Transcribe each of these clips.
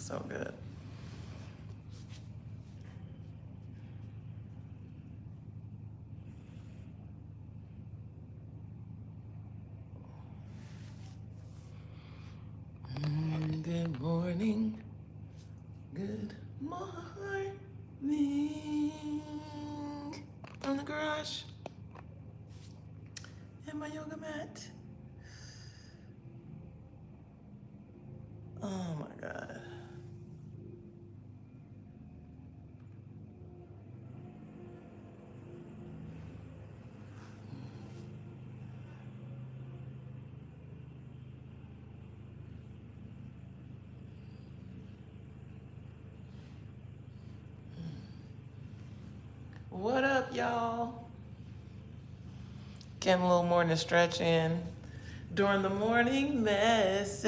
So good. Good morning. Good morning. On the garage. And my yoga mat. Oh my God. What up, y'all? Getting a little morning stretch in during the morning message.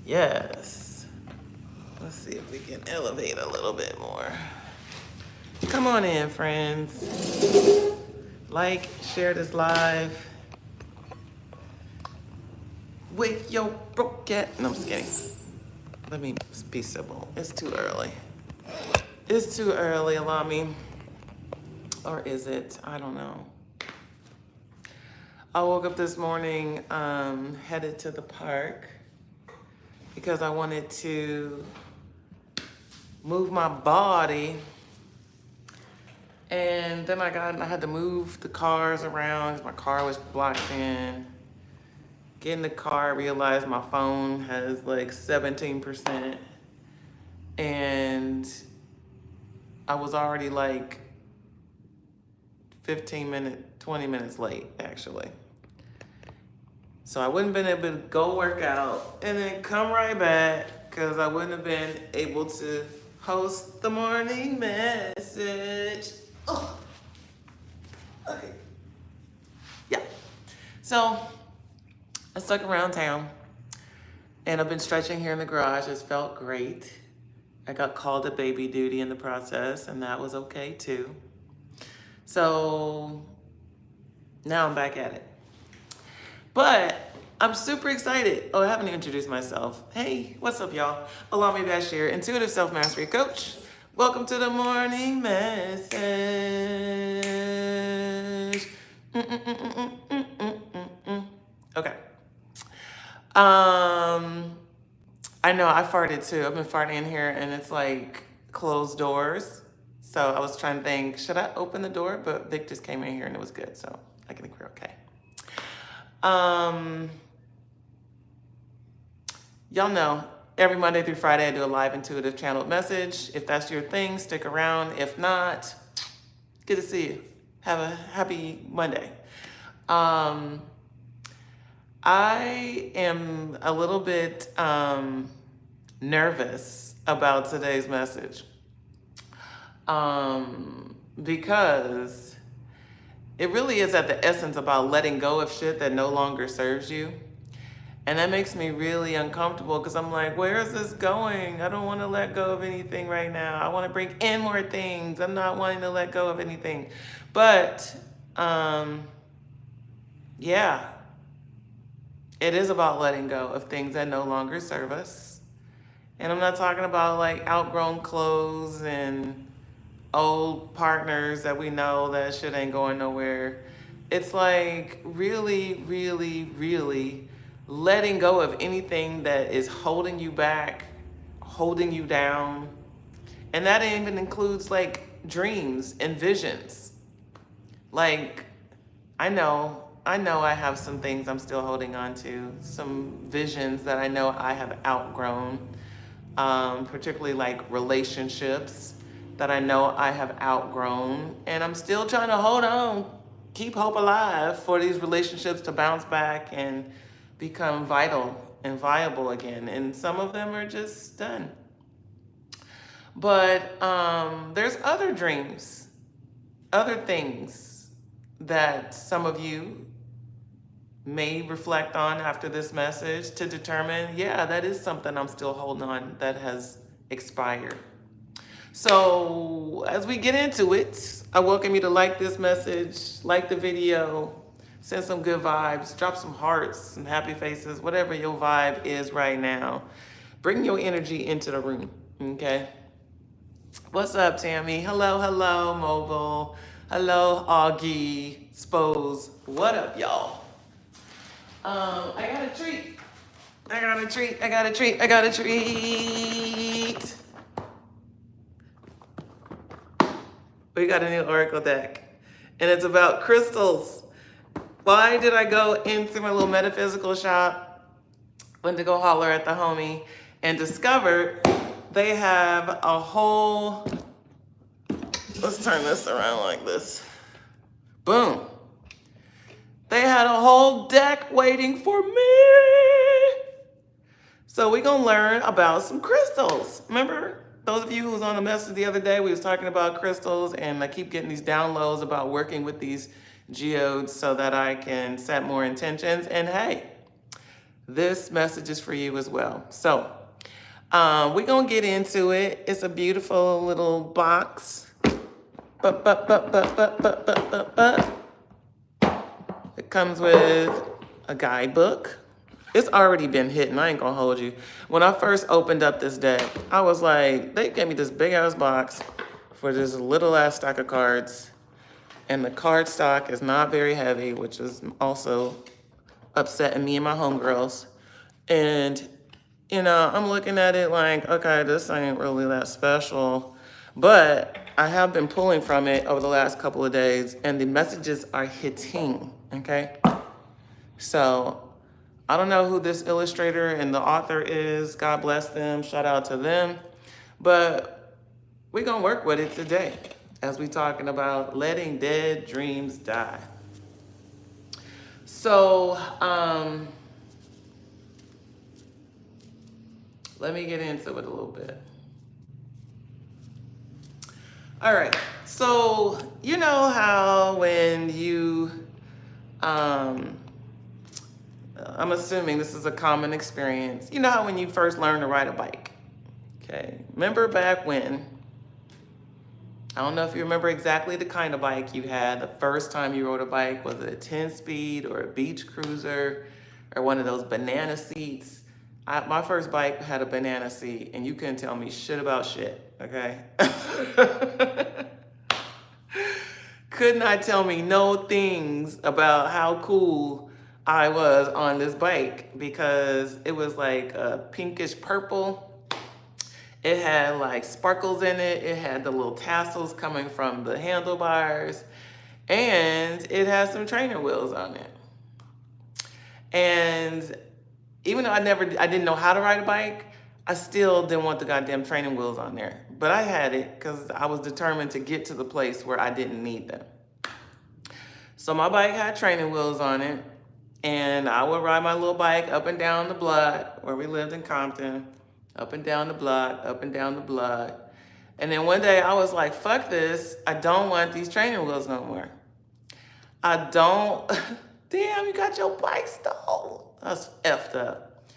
Yes. Let's see if we can elevate a little bit more. Come on in, friends. Like, share this live with your broke cat. No, I'm just kidding. Let me be civil. It's too early. It's too early, Allah-mi. Or is it? I don't know. I woke up this morning, headed to the park because I wanted to move my body. And then I had to move the cars around because my car was blocked in. Get in the car, realized my phone has like 17%. And I was already like 20 minutes late, actually. So I wouldn't have been able to go work out and then come right back because I wouldn't have been able to host the morning message. Oh, okay. Yeah. So I stuck around town and I've been stretching here in the garage. It's felt great. I got called to baby duty in the process and that was okay too. So now I'm back at it. But I'm super excited. Oh, I haven't even introduced myself. Hey, what's up, y'all? Allah-mi Basheer, intuitive self-mastery coach. Welcome to the morning message. Okay. I know I farted too. I've been farting in here and it's like closed doors. So I was trying to think, should I open the door? But Vic just came in here and it was good. So I think we're okay. Y'all know every Monday through Friday I do a live intuitive channeled message. If that's your thing, stick around. If not, good to see you. Have a happy Monday. I am a little bit nervous about today's message because it really is at the essence about letting go of shit that no longer serves you. And that makes me really uncomfortable because I'm like, where is this going? I don't want to let go of anything right now. I want to bring in more things. I'm not wanting to let go of anything. But, yeah, it is about letting go of things that no longer serve us. And I'm not talking about like outgrown clothes and old partners that we know that shit ain't going nowhere. It's like really, really, really letting go of anything that is holding you back, holding you down. And that even includes like dreams and visions. Like, I know I have some things I'm still holding on to, some visions that I know I have outgrown, particularly like relationships that I know I have outgrown. And I'm still trying to hold on, keep hope alive for these relationships to bounce back and become vital and viable again. And some of them are just done. But there's other dreams, other things that some of you may reflect on after this message to determine, yeah, that is something I'm still holding on that has expired. So as we get into it, I welcome you to like this message, like the video, Send some good vibes. Drop some hearts, some happy faces, whatever your vibe is right now. Bring your energy into the room, okay? What's up, Tammy? Hello, hello, Mobile. Hello, Augie, Spose. What up, y'all? I got a treat. I got a treat. I got a treat. I got a treat. We got a new Oracle deck, and it's about crystals. Why did I go into my little metaphysical shop, went to go holler at the homie, and discovered they have a whole, let's turn this around like this. Boom. They had a whole deck waiting for me. So we're going to learn about some crystals. Remember, those of you who was on the message the other day, we was talking about crystals, and I keep getting these downloads about working with these geodes so that I can set more intentions. And hey, this message is for you as well. So we're going to get into it. It's a beautiful little box. It comes with a guidebook. It's already been hitting, I ain't gonna hold you. When I first opened up this deck, I was like, they gave me this big ass box for this little ass stack of cards. And the card stock is not very heavy, which is also upsetting me and my homegirls. And, you know, I'm looking at it like, okay, this ain't really that special. But I have been pulling from it over the last couple of days, and the messages are hitting, okay? So I don't know who this illustrator and the author is. God bless them. Shout out to them. But we're going to work with it today as we're talking about letting dead dreams die. So let me get into it a little bit. All right. So you know how when you, I'm assuming this is a common experience. You know how when you first learned to ride a bike, okay? Remember back when, I don't know if you remember exactly the kind of bike you had the first time you rode a bike. Was it a 10-speed or a beach cruiser or one of those banana seats? My first bike had a banana seat, and you couldn't tell me shit about shit, okay? Could not tell me no things about how cool I was on this bike, because it was like a pinkish purple. It had like sparkles in it. It had the little tassels coming from the handlebars, and it had some trainer wheels on it. And even though I didn't know how to ride a bike, I still didn't want the goddamn training wheels on there. But I had it because I was determined to get to the place where I didn't need them. So my bike had training wheels on it, and I would ride my little bike up and down the block where we lived in Compton, up and down the block, up and down the block. And then one day I was like, fuck this. I don't want these training wheels no more. I don't, damn, you got your bike stolen. That's effed up.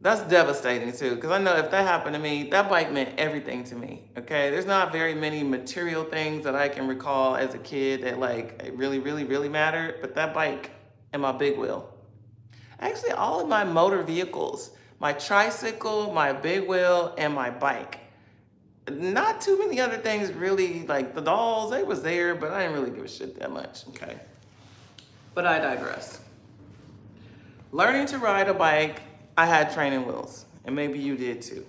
That's devastating too, because I know if that happened to me, that bike meant everything to me, okay? There's not very many material things that I can recall as a kid that like it really, really, really mattered, but that bike and my big wheel. Actually, all of my motor vehicles, my tricycle, my big wheel, and my bike. Not too many other things really, like the dolls, they was there, but I didn't really give a shit that much, okay? But I digress. Learning to ride a bike, I had training wheels, and maybe you did too.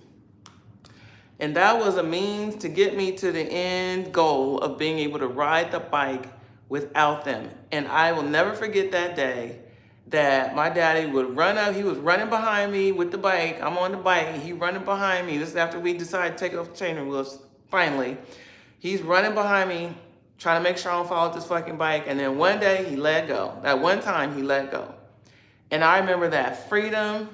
And that was a means to get me to the end goal of being able to ride the bike without them. And I will never forget that day that my daddy would run up, he was running behind me with the bike, I'm on the bike, he running behind me. This is after we decided to take off the training wheels, finally. He's running behind me, trying to make sure I don't fall off this fucking bike, and then one day he let go. That one time he let go. And I remember that freedom,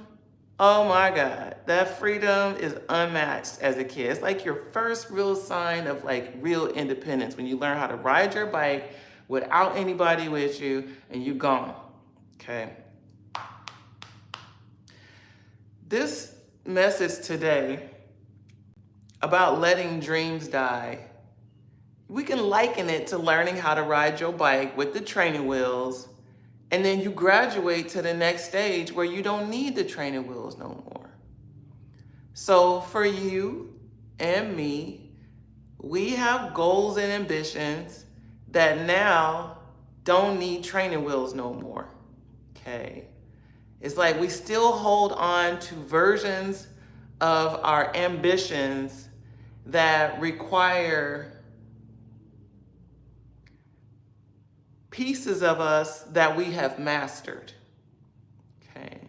oh my God, that freedom is unmatched as a kid. It's like your first real sign of like real independence when you learn how to ride your bike without anybody with you and you gone, okay? This message today about letting dreams die, we can liken it to learning how to ride your bike with the training wheels And then you graduate to the next stage where you don't need the training wheels no more. So for you and me, we have goals and ambitions that now don't need training wheels no more. Okay. It's like we still hold on to versions of our ambitions that require pieces of us that we have mastered. Okay.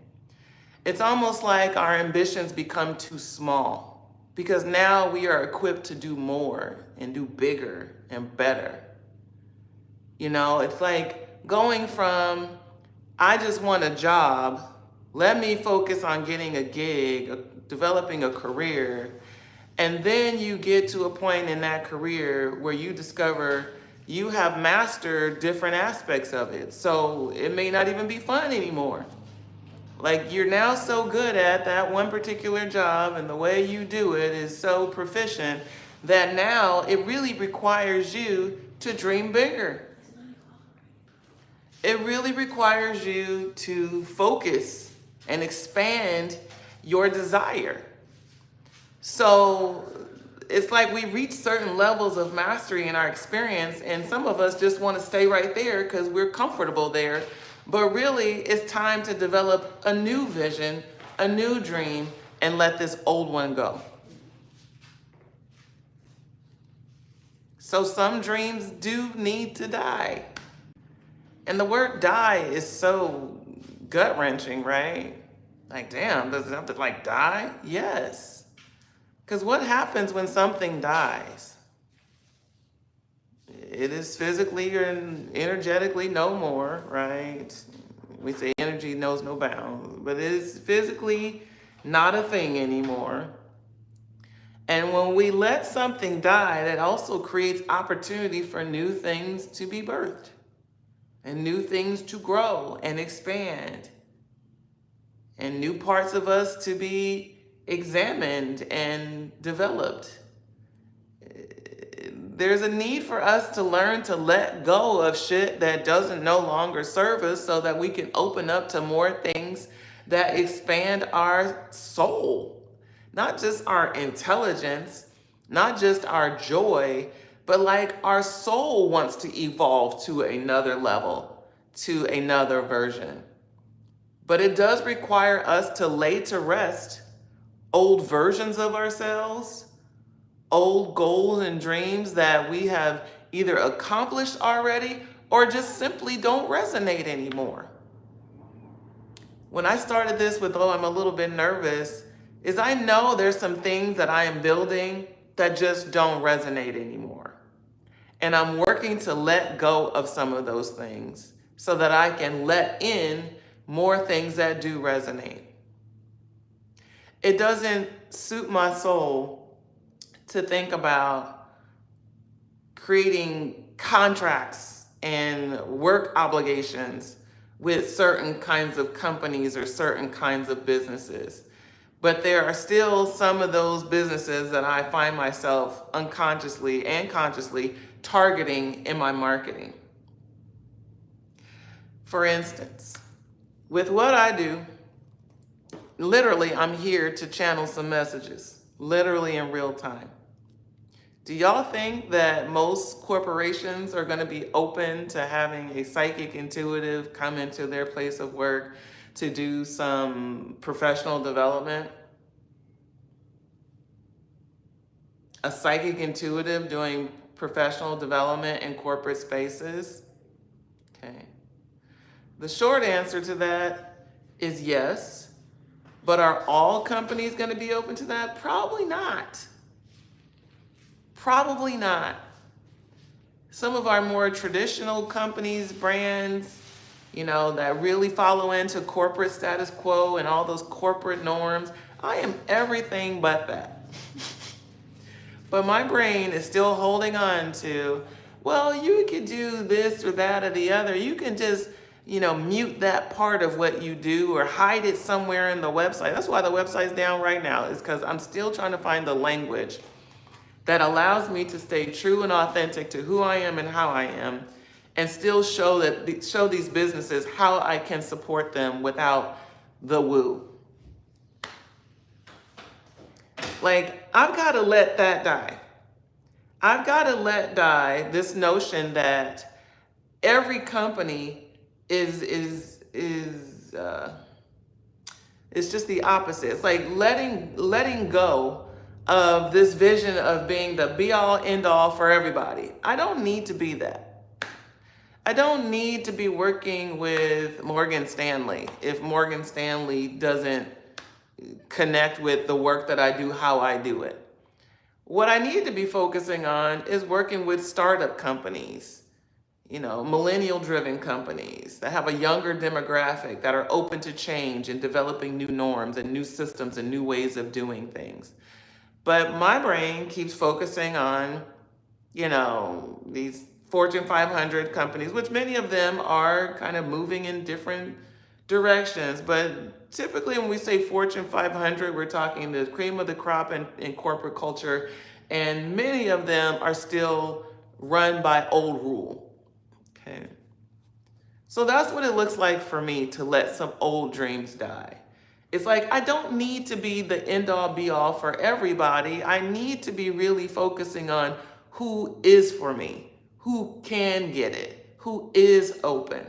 It's almost like our ambitions become too small because now we are equipped to do more and do bigger and better. You know, it's like going from, I just want a job, let me focus on getting a gig, developing a career, and then you get to a point in that career where you discover you have mastered different aspects of it. So it may not even be fun anymore. Like you're now so good at that one particular job and the way you do it is so proficient that now it really requires you to dream bigger. It really requires you to focus and expand your desire. So it's like we reach certain levels of mastery in our experience, and some of us just want to stay right there because we're comfortable there. But really, it's time to develop a new vision, a new dream, and let this old one go. So some dreams do need to die. And the word die is so gut-wrenching, right? Like, damn, does it have to like die? Yes. Because what happens when something dies? It is physically or energetically no more, right? We say energy knows no bounds, but it is physically not a thing anymore. And when we let something die, that also creates opportunity for new things to be birthed and new things to grow and expand and new parts of us to be examined and developed. There's a need for us to learn to let go of shit that doesn't no longer serve us so that we can open up to more things that expand our soul. Not just our intelligence, not just our joy, but like our soul wants to evolve to another level, to another version. But it does require us to lay to rest old versions of ourselves, old goals and dreams that we have either accomplished already or just simply don't resonate anymore. When I started this with, I'm a little bit nervous, is I know there's some things that I am building that just don't resonate anymore. And I'm working to let go of some of those things so that I can let in more things that do resonate. It doesn't suit my soul to think about creating contracts and work obligations with certain kinds of companies or certain kinds of businesses. But there are still some of those businesses that I find myself unconsciously and consciously targeting in my marketing. For instance, with what I do, literally I'm here to channel some messages, literally in real time. Do y'all think that most corporations are going to be open to having a psychic intuitive come into their place of work to do some professional development? A psychic intuitive doing professional development in corporate spaces? Okay. The short answer to that is yes. But are all companies going to be open to that? Probably not. Probably not. Some of our more traditional companies, brands, that really follow into corporate status quo and all those corporate norms, I am everything but that. But my brain is still holding on to, well, you could do this or that or the other. You can just, mute that part of what you do or hide it somewhere in the website. That's why the website's down right now, is because I'm still trying to find the language that allows me to stay true and authentic to who I am and how I am, and still show these businesses how I can support them without the woo. Like, I've got to let that die. I've got to let die this notion that every company is it's just the opposite. It's like letting go of this vision of being the be all end all for everybody. I don't need to be that. I don't need to be working with Morgan Stanley if Morgan Stanley doesn't connect with the work that I do, how I do it. What I need to be focusing on is working with startup companies, millennial-driven companies that have a younger demographic, that are open to change and developing new norms and new systems and new ways of doing things. But my brain keeps focusing on, these Fortune 500 companies, which many of them are kind of moving in different directions. But typically when we say Fortune 500, we're talking the cream of the crop in corporate culture. And many of them are still run by old rule. Okay. So that's what it looks like for me to let some old dreams die. It's like, I don't need to be the end all be all for everybody. I need to be really focusing on who is for me, who can get it, who is open.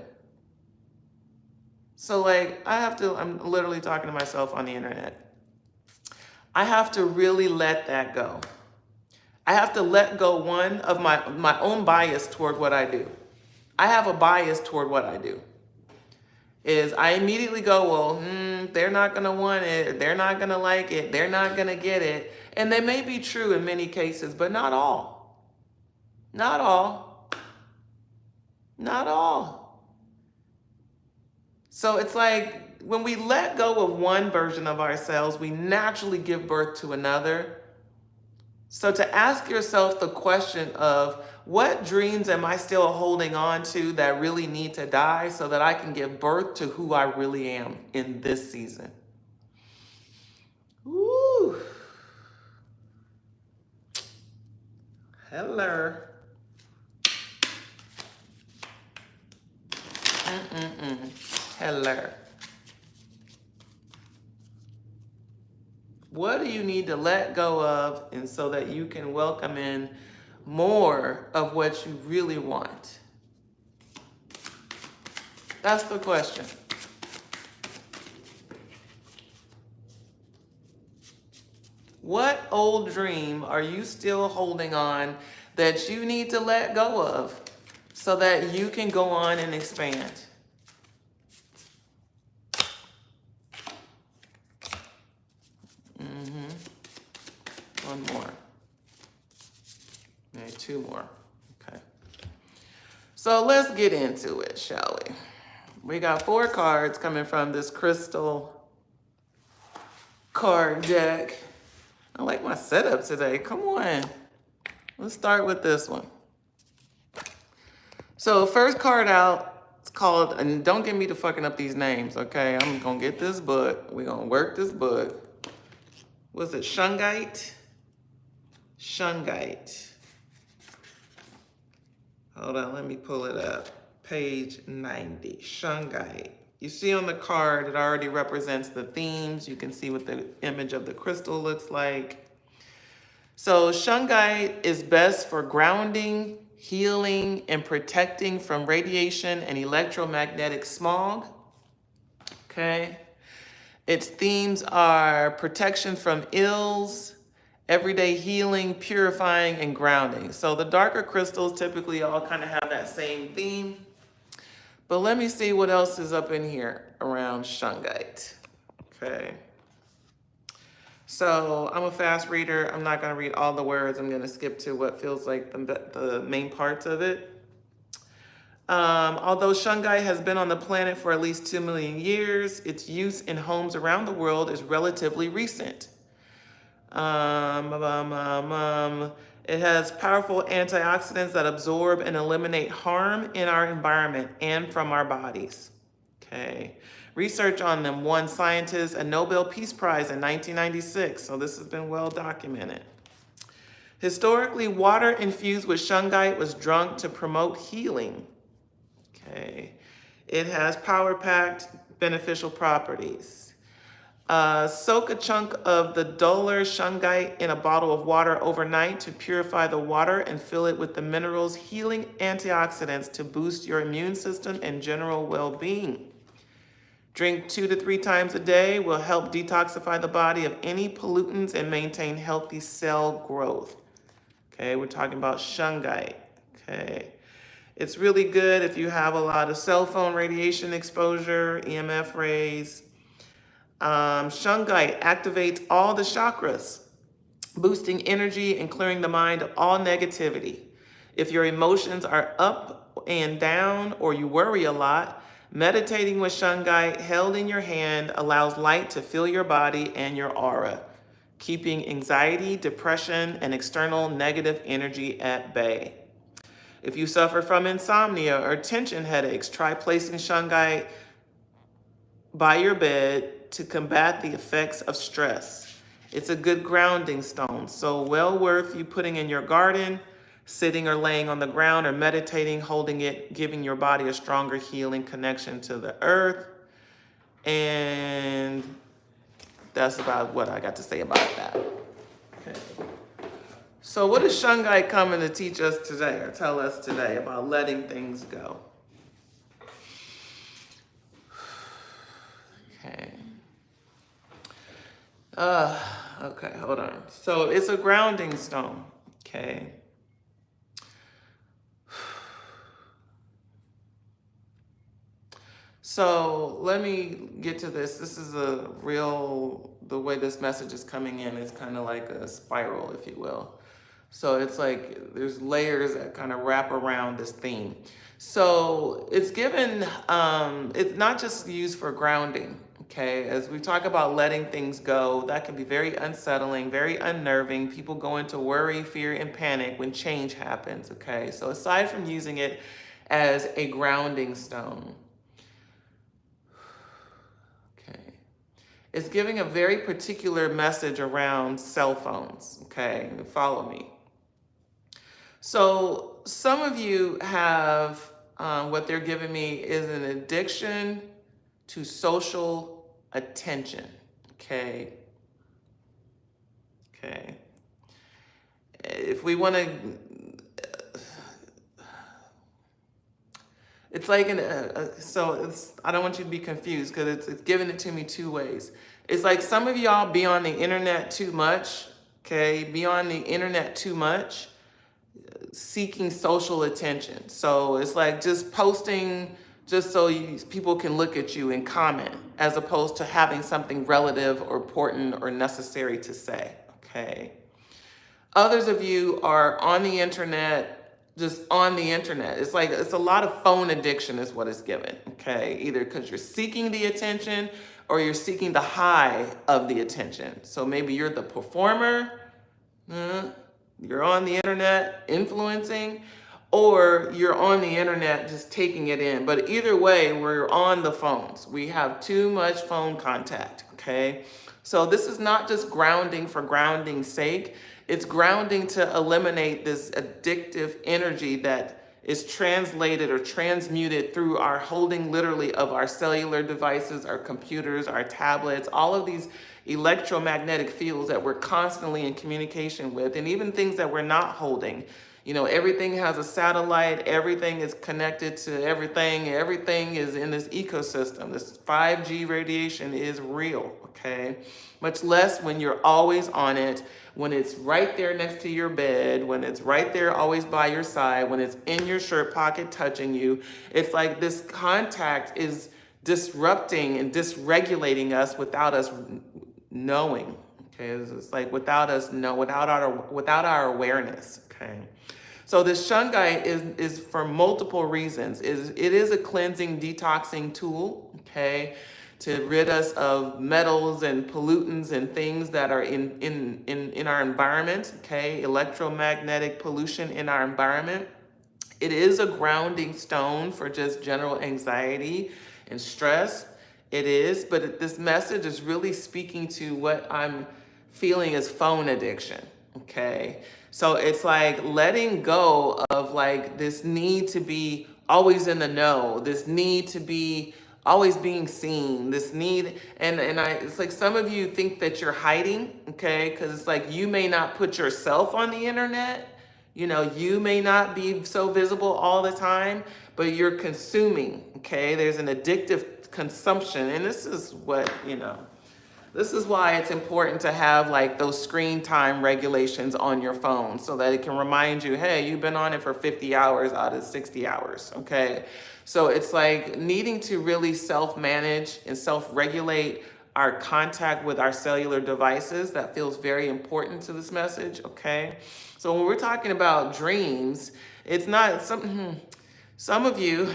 So like, I'm literally talking to myself on the internet. I have to really let that go. I have to let go, one, of my own bias toward what I do. I have a bias toward what I do. Is I immediately go, well, they're not going to want it, they're not going to like it, they're not going to get it. And they may be true in many cases, but not all. Not all. Not all. So it's like when we let go of one version of ourselves, we naturally give birth to another. So to ask yourself the question of, what dreams am I still holding on to that really need to die so that I can give birth to who I really am in this season? Ooh. Hello. Hello. What do you need to let go of, and so that you can welcome in more of what you really want? That's the question. What old dream are you still holding on that you need to let go of so that you can go on and expand? One more. Maybe two more. Okay. So let's get into it, shall we? We got 4 cards coming from this crystal card deck. I like my setup today. Come on. Let's start with this one. So first card out, it's called, and don't get me to fucking up these names, okay? I'm gonna get this book. We're gonna work this book. Was it Shungite? Shungite. Hold on, let me pull it up. Page 90, Shungite. You see on the card, it already represents the themes. You can see what the image of the crystal looks like. So Shungite is best for grounding, healing, and protecting from radiation and electromagnetic smog. Okay. Its themes are protection from ills, everyday healing, purifying, and grounding. So the darker crystals typically all kind of have that same theme. But let me see what else is up in here around Shungite. Okay. So I'm a fast reader. I'm not going to read all the words. I'm going to skip to what feels like the main parts of it. Although Shungite has been on the planet for at least 2 million years, its use in homes around the world is relatively recent. It has powerful antioxidants that absorb and eliminate harm in our environment and from our bodies. Okay. Research on them won scientists a Nobel Peace Prize in 1996, so this has been well documented. Historically, water infused with Shungite was drunk to promote healing. Okay. It has power-packed beneficial properties. Soak a chunk of the duller shungite in a bottle of water overnight to purify the water and fill it with the minerals, healing antioxidants to boost your immune system and general well-being. Drink 2 to 3 times a day will help detoxify the body of any pollutants and maintain healthy cell growth. Okay, we're talking about shungite. Okay. It's really good if you have a lot of cell phone radiation exposure, EMF rays. Shungite activates all the chakras, boosting energy and clearing the mind of all negativity. If your emotions are up and down or you worry a lot, meditating with shungite held in your hand allows light to fill your body and your aura, keeping anxiety, depression, and external negative energy at bay. If you suffer from insomnia or tension headaches, try placing shungite by your bed to combat the effects of stress. It's a good grounding stone, so well worth you putting in your garden, sitting or laying on the ground or meditating, holding it, giving your body a stronger healing connection to the earth. And that's about what I got to say about that. Okay. So what is shungite coming to teach us today or tell us today about letting things go? Okay. Okay, hold on. So it's a grounding stone, okay? So let me get to this. This is the way this message is coming in is kind of like a spiral, if you will. So it's like there's layers that kind of wrap around this theme. So it's given, it's not just used for grounding, okay? As we talk about letting things go, that can be very unsettling, very unnerving. People go into worry, fear, and panic when change happens, okay? So aside from using it as a grounding stone, okay, it's giving a very particular message around cell phones, okay? Follow me. So some of you have, what they're giving me is an addiction to social attention, okay? Okay. If we want to, it's like, I don't want you to be confused because it's giving it to me 2 ways. It's like some of y'all be on the internet too much, okay? Be on the internet too much, seeking social attention. So it's like just posting just so people can look at you and comment, as opposed to having something relative or important or necessary to say, okay? Others of you are on the internet, just on the internet. It's like, it's a lot of phone addiction is what it's given, okay? Either because you're seeking the attention or you're seeking the high of the attention. So maybe you're the performer, you're on the internet influencing, or you're on the internet just taking it in. But either way, we're on the phones. We have too much phone contact, okay? So this is not just grounding for grounding's sake. It's grounding to eliminate this addictive energy that is translated or transmuted through our holding literally of our cellular devices, our computers, our tablets, all of these electromagnetic fields that we're constantly in communication with, and even things that we're not holding. You know, everything has a satellite, everything is connected to everything, everything is in this ecosystem. This 5G radiation is real, okay? Much less when you're always on it, when it's right there next to your bed, when it's right there always by your side, when it's in your shirt pocket touching you. It's like this contact is disrupting and dysregulating us without us knowing, okay? It's like without our awareness, okay? So this shungite is for multiple reasons. It is a cleansing, detoxing tool, okay, to rid us of metals and pollutants and things that are in our environment, okay, electromagnetic pollution in our environment. It is a grounding stone for just general anxiety and stress. It is, but this message is really speaking to what I'm feeling as phone addiction, okay? So it's like letting go of like this need to be always in the know, this need to be always being seen, this need, it's like some of you think that you're hiding, okay? Because it's like you may not put yourself on the internet, you may not be so visible all the time, but you're consuming, okay? There's an addictive consumption, and this is what, this is why it's important to have like those screen time regulations on your phone so that it can remind you, hey, you've been on it for 50 hours out of 60 hours, okay? So it's like needing to really self-manage and self-regulate our contact with our cellular devices. That feels very important to this message, okay? So when we're talking about dreams, it's not some of you,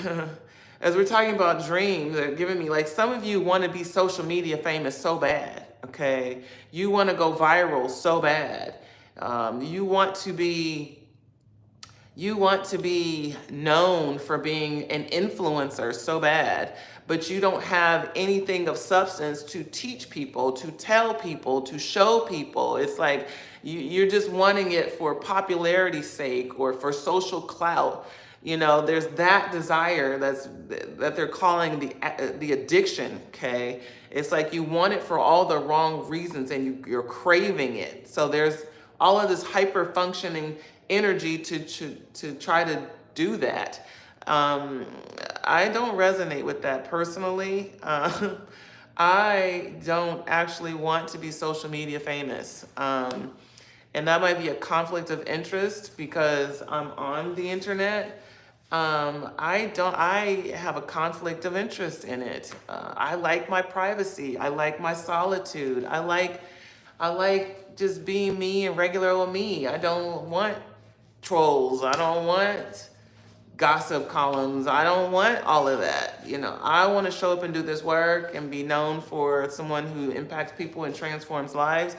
as we're talking about dreams, they're giving me like some of you want to be social media famous so bad, okay? You want to go viral so bad. You want to be known for being an influencer so bad, but you don't have anything of substance to teach people, to tell people, to show people. It's like you're just wanting it for popularity's sake or for social clout. There's that desire that they're calling the addiction, okay? It's like you want it for all the wrong reasons and you're craving it. So there's all of this hyper functioning energy to try to do that. I don't resonate with that personally. I don't actually want to be social media famous. And that might be a conflict of interest because I'm on the internet. I have a conflict of interest in it. I like my privacy. I like my solitude. I like just being me and regular old me. I don't want trolls. I don't want gossip columns. I don't want all of that. I want to show up and do this work and be known for someone who impacts people and transforms lives.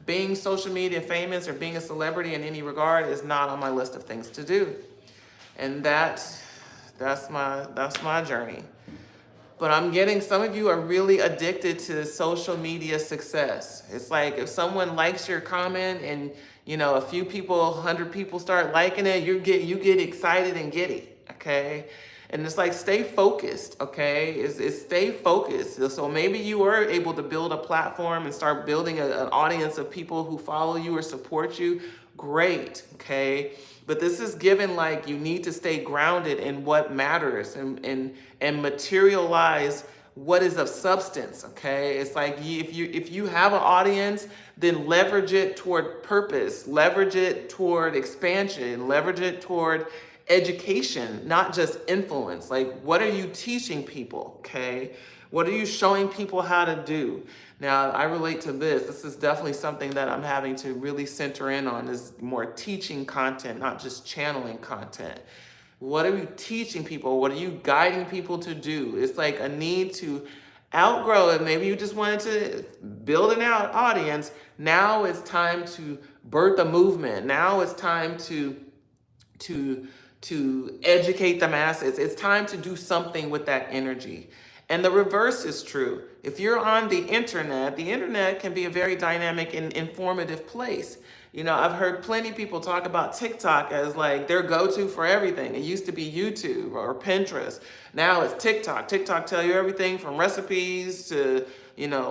Being social media famous or being a celebrity in any regard is not on my list of things to do. And that's my journey. But I'm getting some of you are really addicted to social media success. It's like if someone likes your comment and a few people, 100 people start liking it, you get excited and giddy, okay? And it's like stay focused, okay? It's stay focused. So maybe you are able to build a platform and start building an audience of people who follow you or support you. Great, okay? But this is given like you need to stay grounded in what matters and materialize what is of substance, okay? It's like if you have an audience, then leverage it toward purpose, leverage it toward expansion, leverage it toward education, not just influence. Like, what are you teaching people, okay? What are you showing people how to do? Now, I relate to this. This is definitely something that I'm having to really center in on is more teaching content, not just channeling content. What are you teaching people? What are you guiding people to do? It's like a need to outgrow it. Maybe you just wanted to build an audience. Now it's time to birth a movement. Now it's time to educate the masses. It's time to do something with that energy. And the reverse is true. If you're on the internet can be a very dynamic and informative place. I've heard plenty of people talk about TikTok as like their go-to for everything. It used to be YouTube or Pinterest. Now it's TikTok. TikTok tell you everything from recipes to,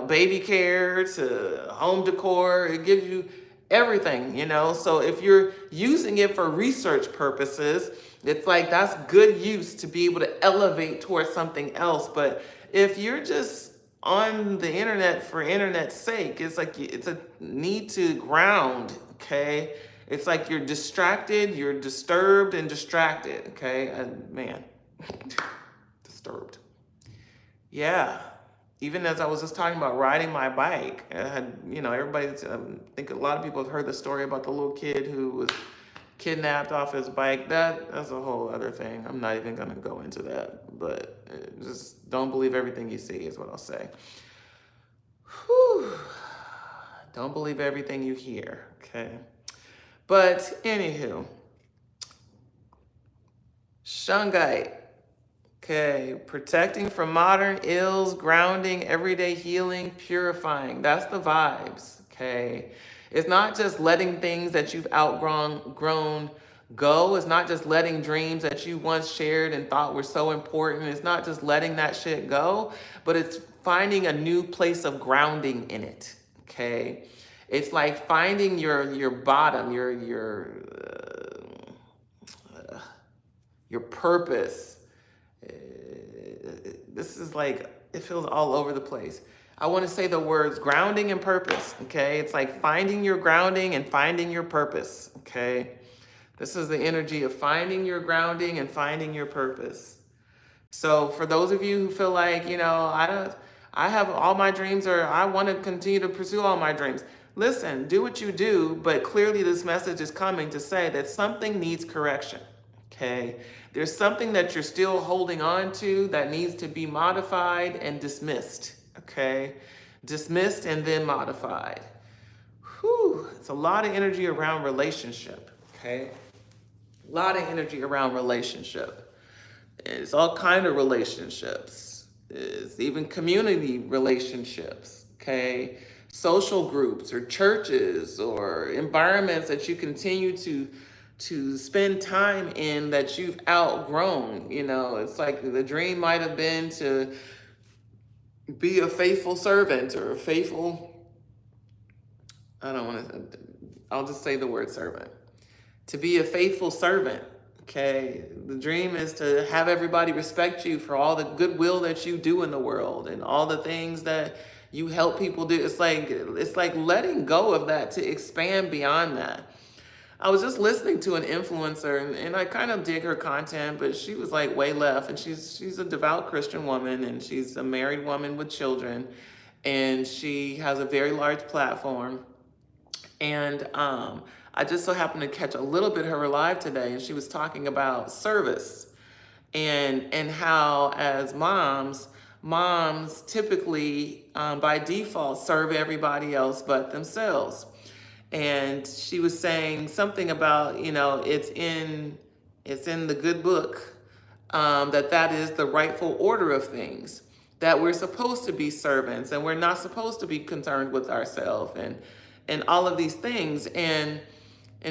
baby care to home decor. It gives you everything, So if you're using it for research purposes, it's like that's good use to be able to elevate towards something else. But if you're just on the internet for internet's sake, it's like it's a need to ground, okay? It's like you're distracted, you're disturbed and distracted, okay? And man, disturbed. Yeah. Even as I was just talking about riding my bike, I had, everybody, I think a lot of people have heard the story about the little kid who was kidnapped off his bike. That's a whole other thing. I'm not even going to go into that, but just don't believe everything you see is what I'll say. Whew. Don't believe everything you hear, okay? But anywho, Shungite. Okay, protecting from modern ills, grounding, everyday healing, purifying. That's the vibes, okay? It's not just letting things that you've outgrown go is not just letting dreams that you once shared and thought were so important. It's not just letting that shit go, but it's finding a new place of grounding in it. Okay, it's like finding your bottom, your purpose. This is like, it feels all over the place. I want to say the words grounding and purpose. Okay, it's like finding your grounding and finding your purpose. Okay. This is the energy of finding your grounding and finding your purpose. So for those of you who feel like, I have all my dreams, or I want to continue to pursue all my dreams. Listen, do what you do, but clearly this message is coming to say that something needs correction. Okay. There's something that you're still holding on to that needs to be modified and dismissed. Okay. Dismissed and then modified. Whew. It's a lot of energy around relationship. Okay. A lot of energy around relationship. It's all kind of relationships. It's even community relationships, okay? Social groups or churches or environments that you continue to spend time in that you've outgrown. It's like the dream might have been to be a faithful servant or a faithful, I'll just say the word servant. To be a faithful servant, okay? The dream is to have everybody respect you for all the goodwill that you do in the world and all the things that you help people do. It's like letting go of that to expand beyond that. I was just listening to an influencer, and I kind of dig her content, but she was like way left, and she's a devout Christian woman, and she's a married woman with children, and she has a very large platform. And I just so happened to catch a little bit of her live today, and she was talking about service and how as moms typically by default serve everybody else but themselves. And she was saying something about, it's in the good book that is the rightful order of things, that we're supposed to be servants and we're not supposed to be concerned with ourselves and all of these things. And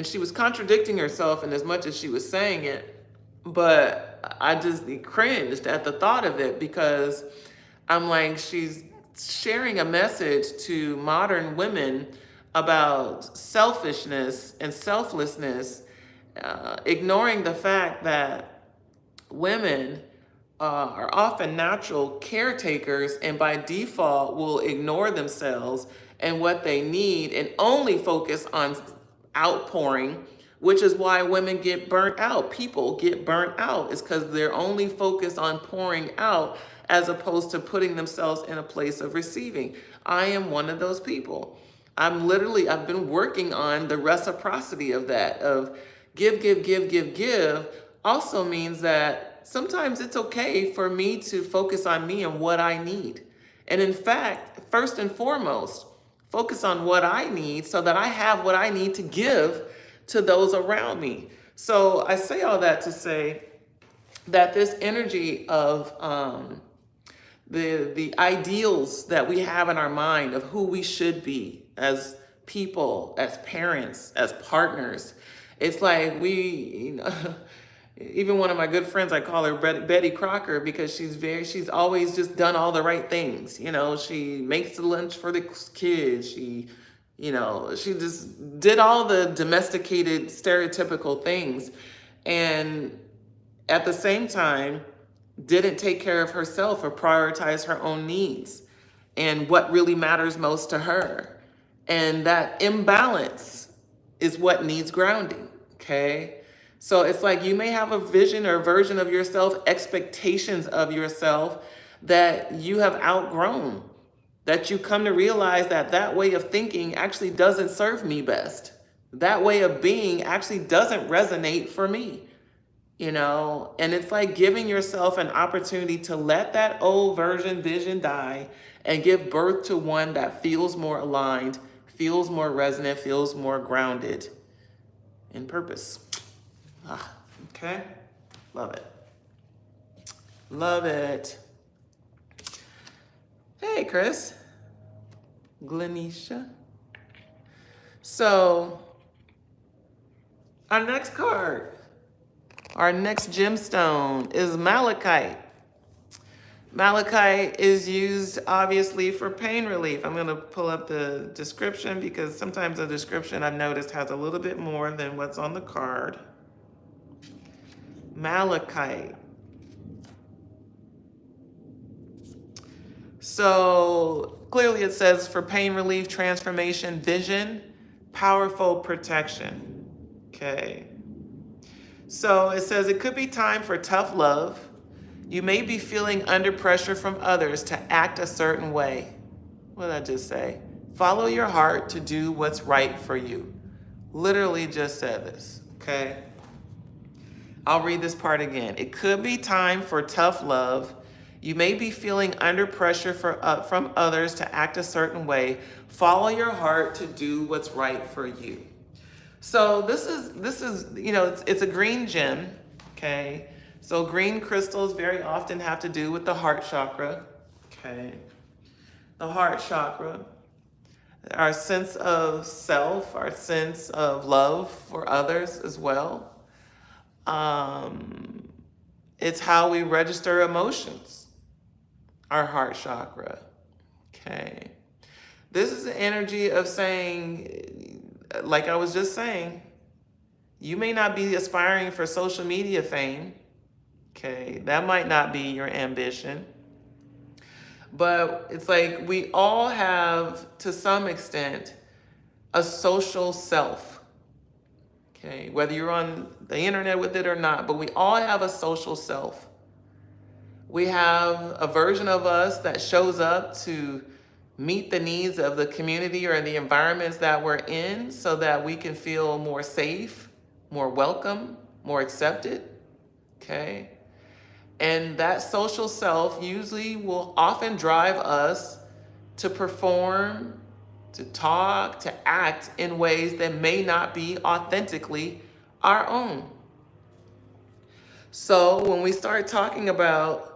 she was contradicting herself in as much as she was saying it, but I just cringed at the thought of it, because I'm like, she's sharing a message to modern women about selfishness and selflessness, ignoring the fact that women are often natural caretakers and by default will ignore themselves and what they need and only focus on outpouring, which is why women get burnt out. People get burnt out. It's because they're only focused on pouring out as opposed to putting themselves in a place of receiving. I am one of those people. I've been working on the reciprocity of that, of give, also means that sometimes it's okay for me to focus on me and what I need. And in fact, first and foremost, focus on what I need so that I have what I need to give to those around me. So I say all that to say that this energy of the ideals that we have in our mind of who we should be as people, as parents, as partners, it's like even one of my good friends, I call her Betty Crocker, because she's always just done all the right things. She makes the lunch for the kids. She just did all the domesticated, stereotypical things. And at the same time, didn't take care of herself or prioritize her own needs and what really matters most to her. And that imbalance is what needs grounding, okay? So it's like you may have a vision or a version of yourself, expectations of yourself that you have outgrown, that you come to realize that way of thinking actually doesn't serve me best. That way of being actually doesn't resonate for me, And it's like giving yourself an opportunity to let that old vision die and give birth to one that feels more aligned, feels more resonant, feels more grounded in purpose. Okay. Love it. Love it. Hey, Chris. Glenisha. So, our next card Our next gemstone is malachite. Malachite is used obviously for pain relief. I'm going to pull up the description because sometimes the description I've noticed has a little bit more than what's on the card. Malachite. So clearly it says for pain relief, transformation, vision, powerful protection. Okay. So it says it could be time for tough love. You may be feeling under pressure from others to act a certain way. What did I just say? Follow your heart to do what's right for you. Literally just said this, okay? I'll read this part again. It could be time for tough love. You may be feeling under pressure from others to act a certain way. Follow your heart to do what's right for you. So this is it's a green gem, okay? So green crystals very often have to do with the heart chakra, okay? The heart chakra, our sense of self, our sense of love for others as well. It's how we register emotions, our heart chakra, okay? This is the energy of saying, like I was just saying, you may not be aspiring for social media fame, okay? That might not be your ambition. But it's like we all have, to some extent, a social self, okay? Whether you're on the internet with it or not, but we all have a social self. We have a version of us that shows up to meet the needs of the community or the environments that we're in so that we can feel more safe, more welcome, more accepted, okay? And that social self usually will often drive us to perform, to talk, to act in ways that may not be authentically our own. So when we start talking about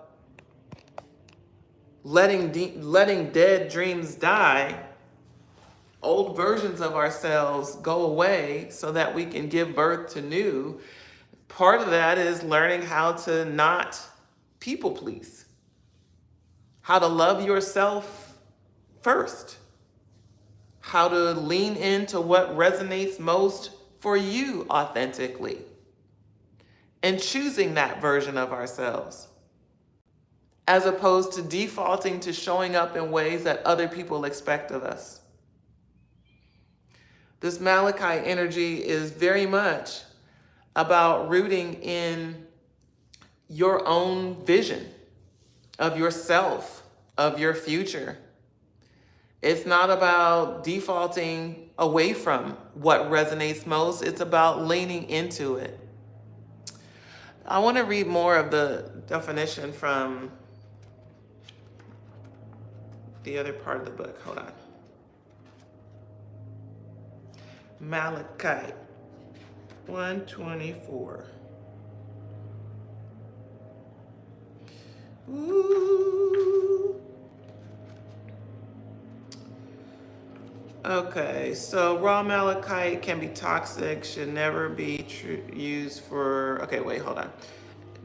letting dead dreams die, old versions of ourselves go away so that we can give birth to new, part of that is learning how to not people please, how to love yourself first, how to lean into what resonates most for you authentically, and choosing that version of ourselves, as opposed to defaulting to showing up in ways that other people expect of us. This Malachite energy is very much about rooting in your own vision of yourself, of your future. It's not about defaulting away from what resonates most. It's about leaning into it. I want to read more of the definition from the other part of the book. Hold on. Malachite 124. Ooh. Okay, so raw malachite can be toxic, should never be used for, okay, wait, hold on.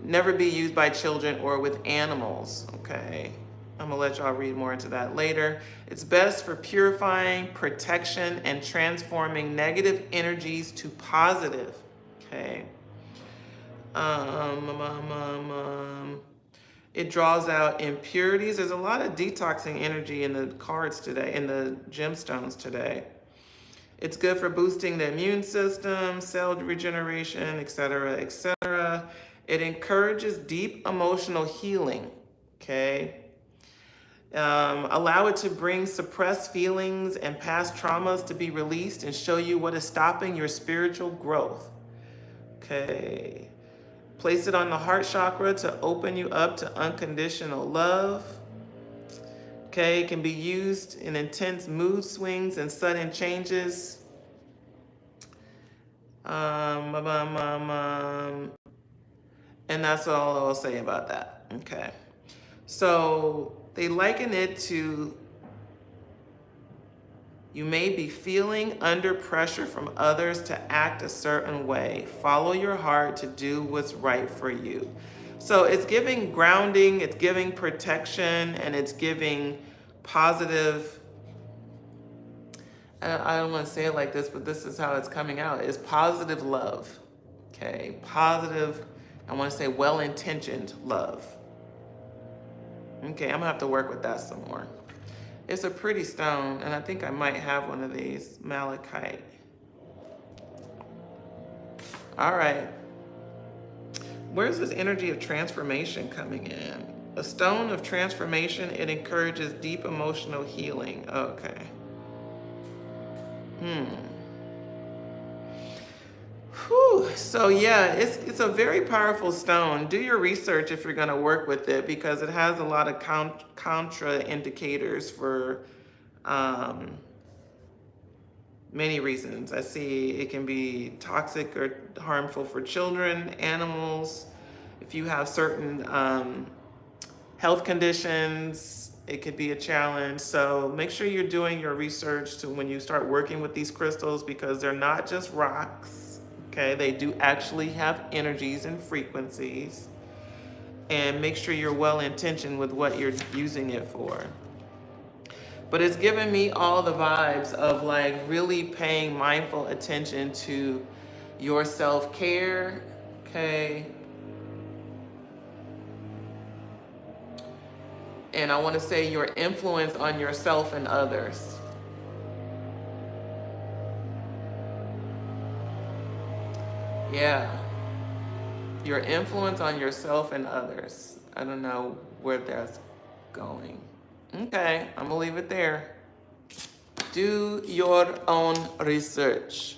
Never be used by children or with animals, okay? I'm gonna let y'all read more into that later. It's best for purifying, protection, and transforming negative energies to positive, okay? It draws out impurities. There's a lot of detoxing energy in the cards today, in the gemstones today. It's good for boosting the immune system, cell regeneration, etc., etc. It encourages deep emotional healing, okay? Allow it to bring suppressed feelings and past traumas to be released and show you what is stopping your spiritual growth, okay? Place it on the heart chakra to open you up to unconditional love. Okay, it can be used in intense mood swings and sudden changes. And that's all I'll say about that. Okay. So they liken it to You may be feeling under pressure from others to act a certain way. Follow your heart to do what's right for you. So it's giving grounding, it's giving protection, and it's giving positive. I don't want to say it like this, but this is how it's coming out. It's positive love. Okay, positive, I want to say well-intentioned love. Okay, I'm gonna have to work with that some more. It's a pretty stone, and I think I might have one of these, malachite. All right. Where's this energy of transformation coming in? A stone of transformation, it encourages deep emotional healing. Okay. Whew. So yeah, it's a very powerful stone. Do your research if you're going to work with it, because it has a lot of contra indicators for many reasons. I see it can be toxic or harmful for children, animals. If you have certain health conditions, it could be a challenge. So make sure you're doing your research to when you start working with these crystals, because they're not just rocks. Okay, they do actually have energies and frequencies. And make sure you're well intentioned with what you're using it for. But it's given me all the vibes of like really paying mindful attention to your self-care, okay? And I want to say your influence on yourself and others. Yeah. Your influence on yourself and others. I don't know where that's going. Okay, I'm gonna leave it there. Do your own research.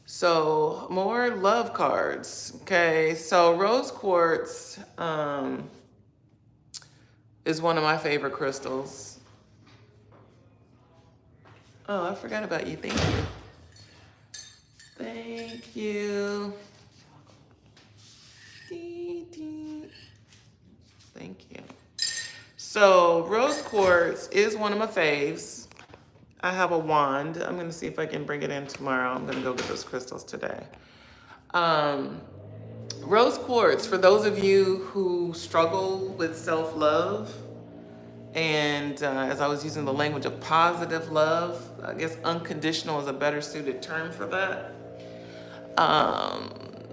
So more love cards. Okay, so rose quartz is one of my favorite crystals. Oh, I forgot about you. Thank you. Thank you. Thank you. So rose quartz is one of my faves. I have a wand. I'm gonna see if I can bring it in tomorrow. I'm gonna go get those crystals today. Rose quartz, for those of you who struggle with self-love, and as I was using the language of positive love, I guess unconditional is a better suited term for that.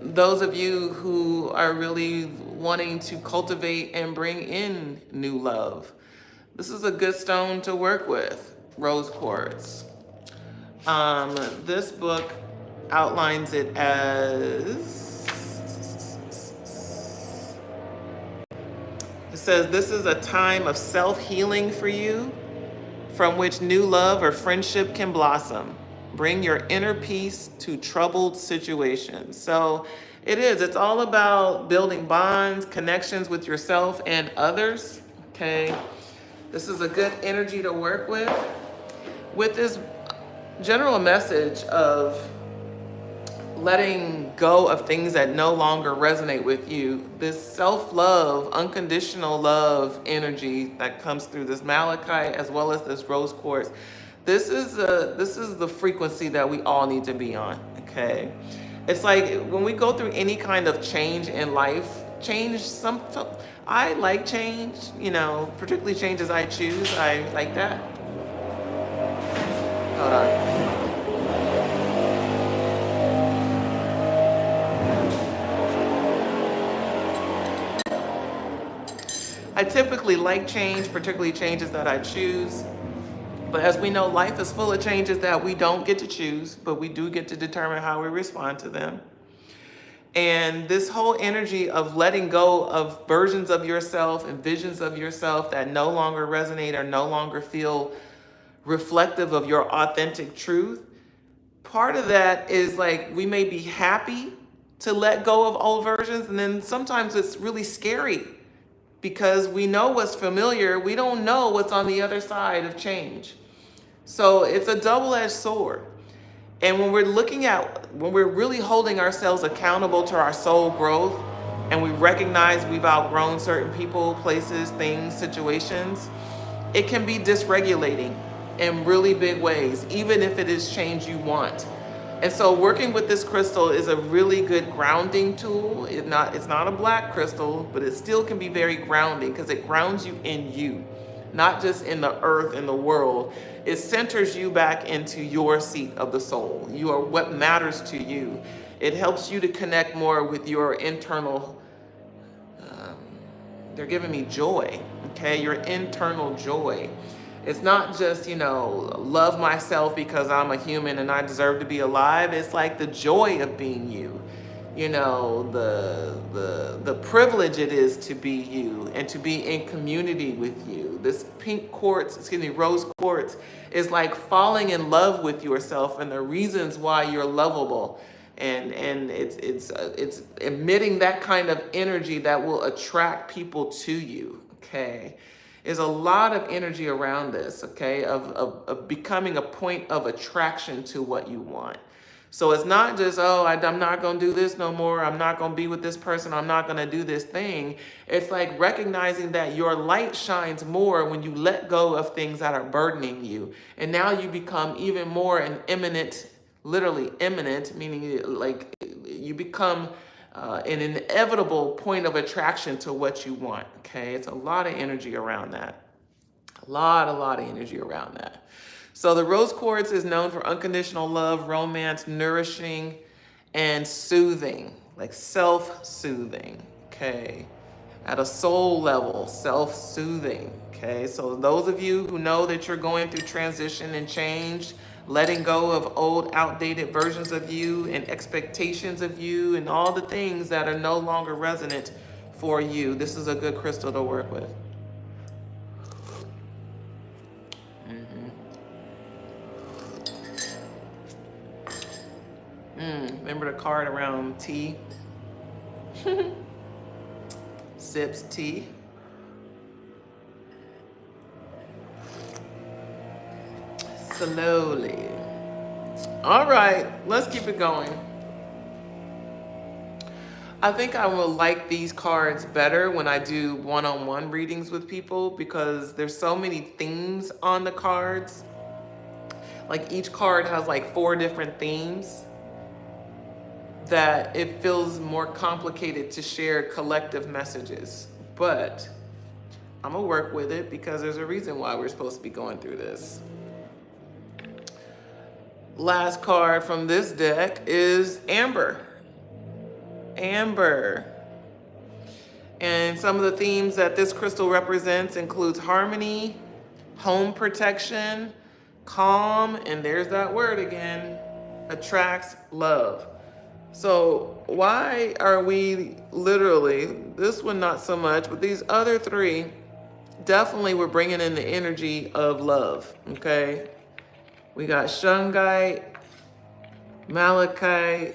Those of you who are really wanting to cultivate and bring in new love, this is a good stone to work with, rose quartz. This book outlines it as, it says, this is a time of self-healing for you, from which new love or friendship can blossom. Bring your inner peace to troubled situations. So it's all about building bonds, connections with yourself and others, okay? This is a good energy to work with this general message of letting go of things that no longer resonate with you. This self-love, unconditional love energy that comes through this malachite as well as this rose quartz. This is the frequency that we all need to be on, okay? It's like when we go through any kind of change in life, I like change, particularly changes I choose. I like that. Hold on. I typically like change, particularly changes that I choose. But as we know, life is full of changes that we don't get to choose, but we do get to determine how we respond to them. And this whole energy of letting go of versions of yourself and visions of yourself that no longer resonate or no longer feel reflective of your authentic truth, part of that is like we may be happy to let go of old versions, and then sometimes it's really scary because we know what's familiar, we don't know what's on the other side of change. So it's a double-edged sword. And when we're really holding ourselves accountable to our soul growth, and we recognize we've outgrown certain people, places, things, situations, it can be dysregulating in really big ways, even if it is change you want. And so working with this crystal is a really good grounding tool. It's not a black crystal, but it still can be very grounding because it grounds you in you, not just in the earth and the world. It centers you back into your seat of the soul. You are what matters to you. It helps you to connect more with your internal, they're giving me joy, okay? Your internal joy. It's not just, love myself because I'm a human and I deserve to be alive. It's like the joy of being you. The privilege it is to be you and to be in community with you. This rose quartz is like falling in love with yourself and the reasons why you're lovable. And it's emitting that kind of energy that will attract people to you, okay? There's a lot of energy around this, okay, of becoming a point of attraction to what you want. So it's not just, I'm not going to do this no more. I'm not going to be with this person. I'm not going to do this thing. It's like recognizing that your light shines more when you let go of things that are burdening you. And now you become even more an imminent, literally imminent, meaning like you become an inevitable point of attraction to what you want, okay? It's a lot of energy around that. A lot of energy around that. So the rose quartz is known for unconditional love, romance, nourishing, and soothing, like self-soothing, okay? At a soul level, self-soothing, okay? So those of you who know that you're going through transition and change, letting go of old, outdated versions of you and expectations of you and all the things that are no longer resonant for you, this is a good crystal to work with. Remember the card around tea? Sips tea. Slowly. All right, let's keep it going. I think I will like these cards better when I do one-on-one readings with people because there's so many themes on the cards. Like each card has like 4 different themes that it feels more complicated to share collective messages. But I'm gonna work with it because there's a reason why we're supposed to be going through this. Last card from this deck is Amber. Amber. And some of the themes that this crystal represents includes harmony, home protection, calm, and there's that word again, attracts love. So why are we literally, this one not so much, but these other 3, definitely we're bringing in the energy of love, okay? We got shungite, malachite,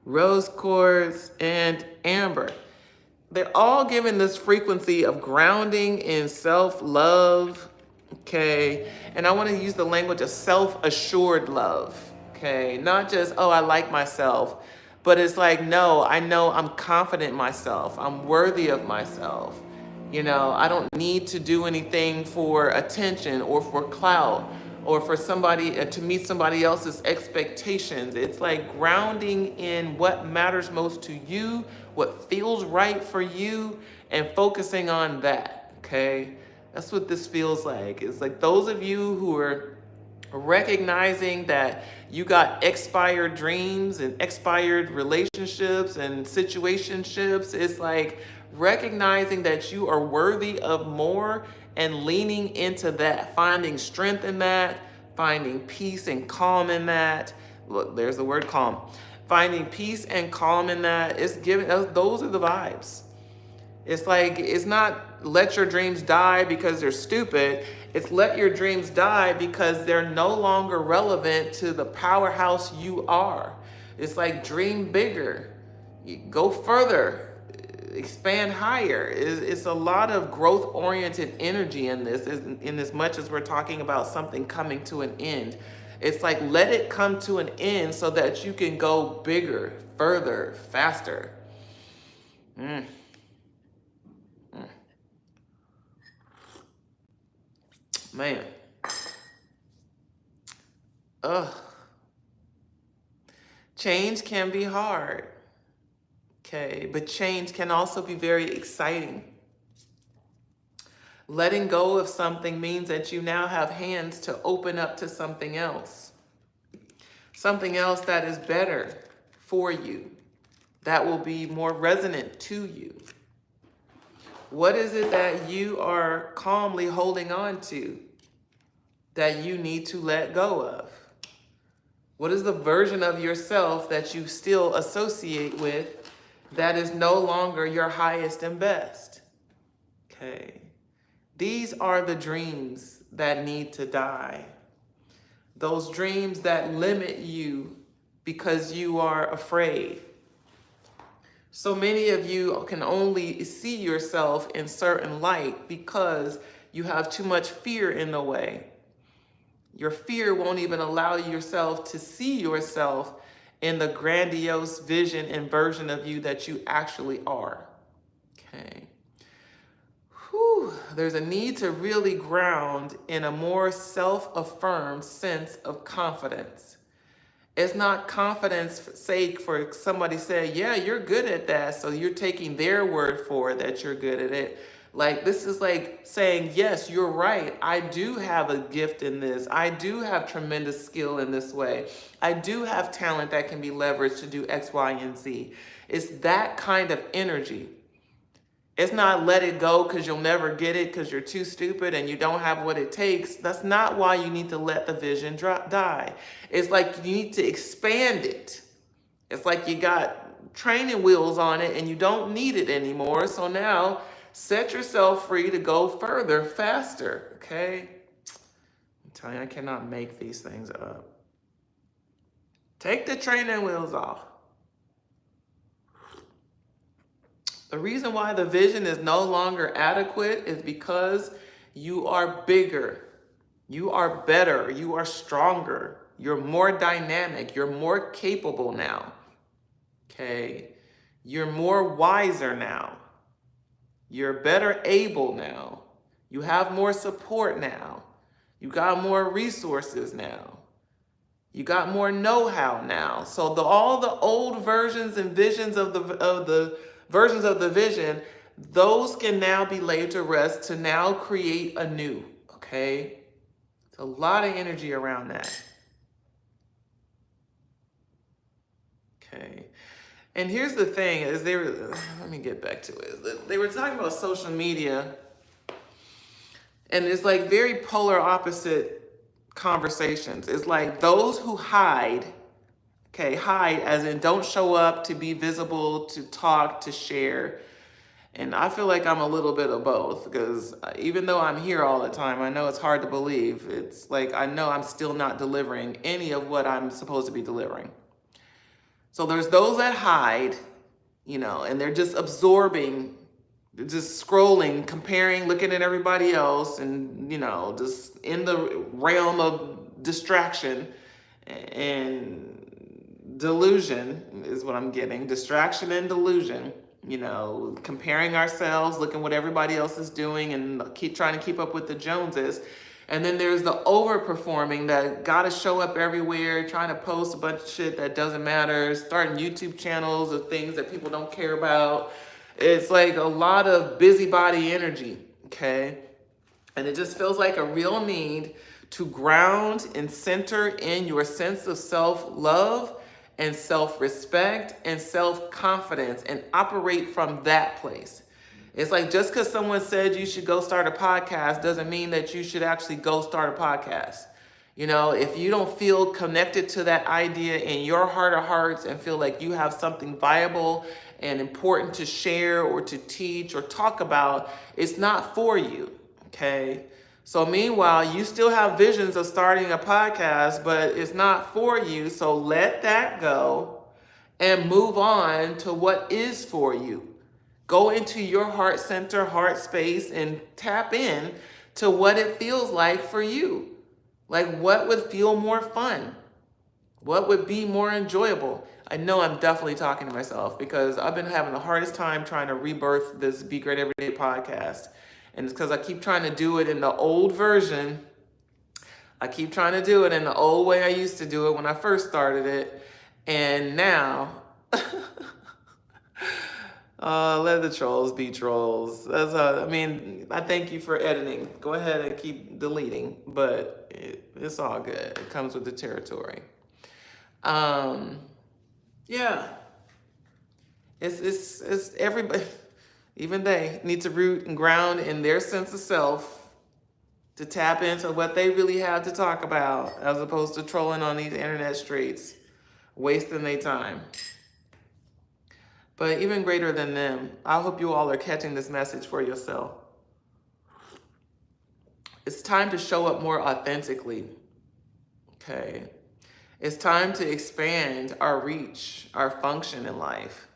rose quartz, and amber. They're all given this frequency of grounding in self-love, okay? And I want to use the language of self-assured love, okay? Not just, I like myself, but it's like, no, I know I'm confident in myself. I'm worthy of myself. I don't need to do anything for attention or for clout or for somebody to meet somebody else's expectations. It's like grounding in what matters most to you, what feels right for you, and focusing on that, okay? That's what this feels like. It's like those of you who are recognizing that you got expired dreams and expired relationships and situationships. It's like recognizing that you are worthy of more and leaning into that, finding strength in that, finding peace and calm in that. Look, there's the word calm. Finding peace and calm in that. It's giving, those are the vibes. It's like, it's not let your dreams die because they're stupid. It's let your dreams die because they're no longer relevant to the powerhouse you are. It's like dream bigger, go further, expand higher. It's a lot of growth-oriented energy in this, in as much as we're talking about something coming to an end. It's like, let it come to an end so that you can go bigger, further, faster. Man. Ugh. Change can be hard. Okay, but change can also be very exciting. Letting go of something means that you now have hands to open up to something else. Something else that is better for you, that will be more resonant to you. What is it that you are calmly holding on to that you need to let go of? What is the version of yourself that you still associate with that is no longer your highest and best? Okay. These are the dreams that need to die. Those dreams that limit you because you are afraid. So many of you can only see yourself in certain light because you have too much fear in the way. Your fear won't even allow yourself to see yourself in the grandiose vision and version of you that you actually are. Okay. Whew. There's a need to really ground in a more self-affirmed sense of confidence. It's not confidence sake for somebody say, yeah, you're good at that. So you're taking their word for it that you're good at it. Like, this is like saying, yes, you're right. I do have a gift in this. I do have tremendous skill in this way. I do have talent that can be leveraged to do X, Y, and Z. It's that kind of energy. It's not let it go because you'll never get it because you're too stupid and you don't have what it takes. That's not why you need to let the vision die. It's like you need to expand it. It's like you got training wheels on it and you don't need it anymore. So now set yourself free to go further, faster, okay? I'm telling you, I cannot make these things up. Take the training wheels off. The reason why the vision is no longer adequate is because you are bigger, you are better, you are stronger, you're more dynamic, you're more capable now, okay? You're more wiser now. You're better able now. You have more support now. You got more resources now. You got more know-how now. So all the old versions and visions of the versions of the vision, those can now be laid to rest to now create a new, okay? It's a lot of energy around that. Okay. And here's the thing, is let me get back to it. They were talking about social media, and it's like very polar opposite conversations. It's like those who hide, okay, hide as in don't show up to be visible, to talk, to share. And I feel like I'm a little bit of both, because even though I'm here all the time, I know it's hard to believe. It's like I know I'm still not delivering any of what I'm supposed to be delivering. So there's those that hide, and they're just absorbing, just scrolling, comparing, looking at everybody else, and, just in the realm of distraction and delusion is what I'm getting. Distraction and delusion, comparing ourselves, looking what everybody else is doing and keep trying to keep up with the Joneses. And then there's the overperforming that gotta show up everywhere, trying to post a bunch of shit that doesn't matter, starting YouTube channels of things that people don't care about. It's like a lot of busybody energy, okay? And it just feels like a real need to ground and center in your sense of self-love and self-respect and self-confidence and operate from that place. It's like just because someone said you should go start a podcast doesn't mean that you should actually go start a podcast. If you don't feel connected to that idea in your heart of hearts and feel like you have something viable and important to share or to teach or talk about, it's not for you, okay? So meanwhile, you still have visions of starting a podcast, but it's not for you. So let that go and move on to what is for you. Go into your heart center, heart space, and tap in to what it feels like for you. Like what would feel more fun? What would be more enjoyable? I know I'm definitely talking to myself because I've been having the hardest time trying to rebirth this Be Great Everyday podcast. And it's because I keep trying to do it in the old version. I keep trying to do it in the old way I used to do it when I first started it. And now, let the trolls be trolls. I mean, I thank you for editing. Go ahead and keep deleting, but it's all good. It comes with the territory. Yeah. It's everybody, even they need to root and ground in their sense of self to tap into what they really have to talk about, as opposed to trolling on these internet streets, wasting their time. But even greater than them, I hope you all are catching this message for yourself. It's time to show up more authentically, okay? It's time to expand our reach, our function in life.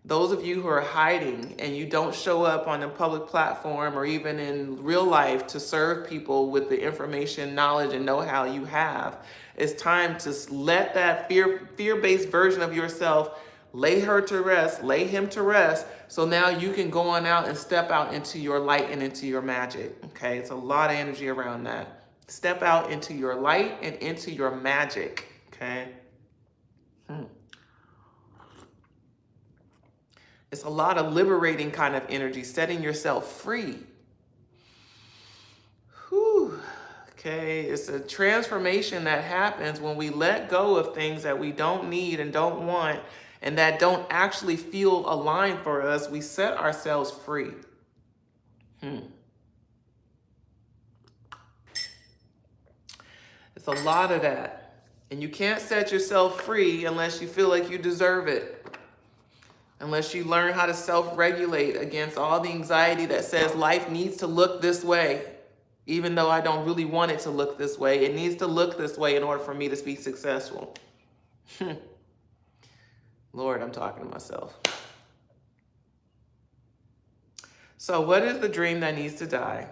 Those of you who are hiding and you don't show up on a public platform or even in real life to serve people with the information, knowledge, and know-how you have, it's time to let that fear-based version of yourself lay her to rest, lay him to rest, so now you can go on out and step out into your light and into your magic, okay? It's a lot of energy around that. Step out into your light and into your magic, okay? It's a lot of liberating kind of energy, setting yourself free. Whew. Okay, it's a transformation that happens when we let go of things that we don't need and don't want and that don't actually feel aligned for us. We set ourselves free. It's a lot of that. And you can't set yourself free unless you feel like you deserve it. Unless you learn how to self-regulate against all the anxiety that says life needs to look this way, even though I don't really want it to look this way. It needs to look this way in order for me to be successful. Lord, I'm talking to myself. So what is the dream that needs to die?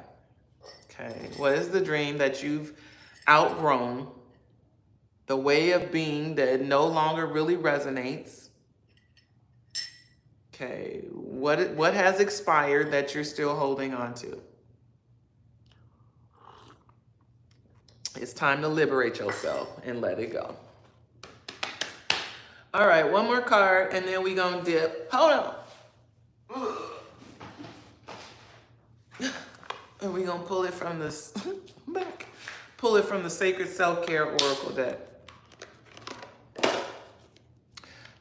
Okay, what is the dream that you've outgrown? The way of being that no longer really resonates? Okay, what has expired that you're still holding on to? It's time to liberate yourself and let it go. All right, one more card and then we gonna dip. Hold on. And we gonna pull it from this back. Pull it from the Sacred Self-Care Oracle deck.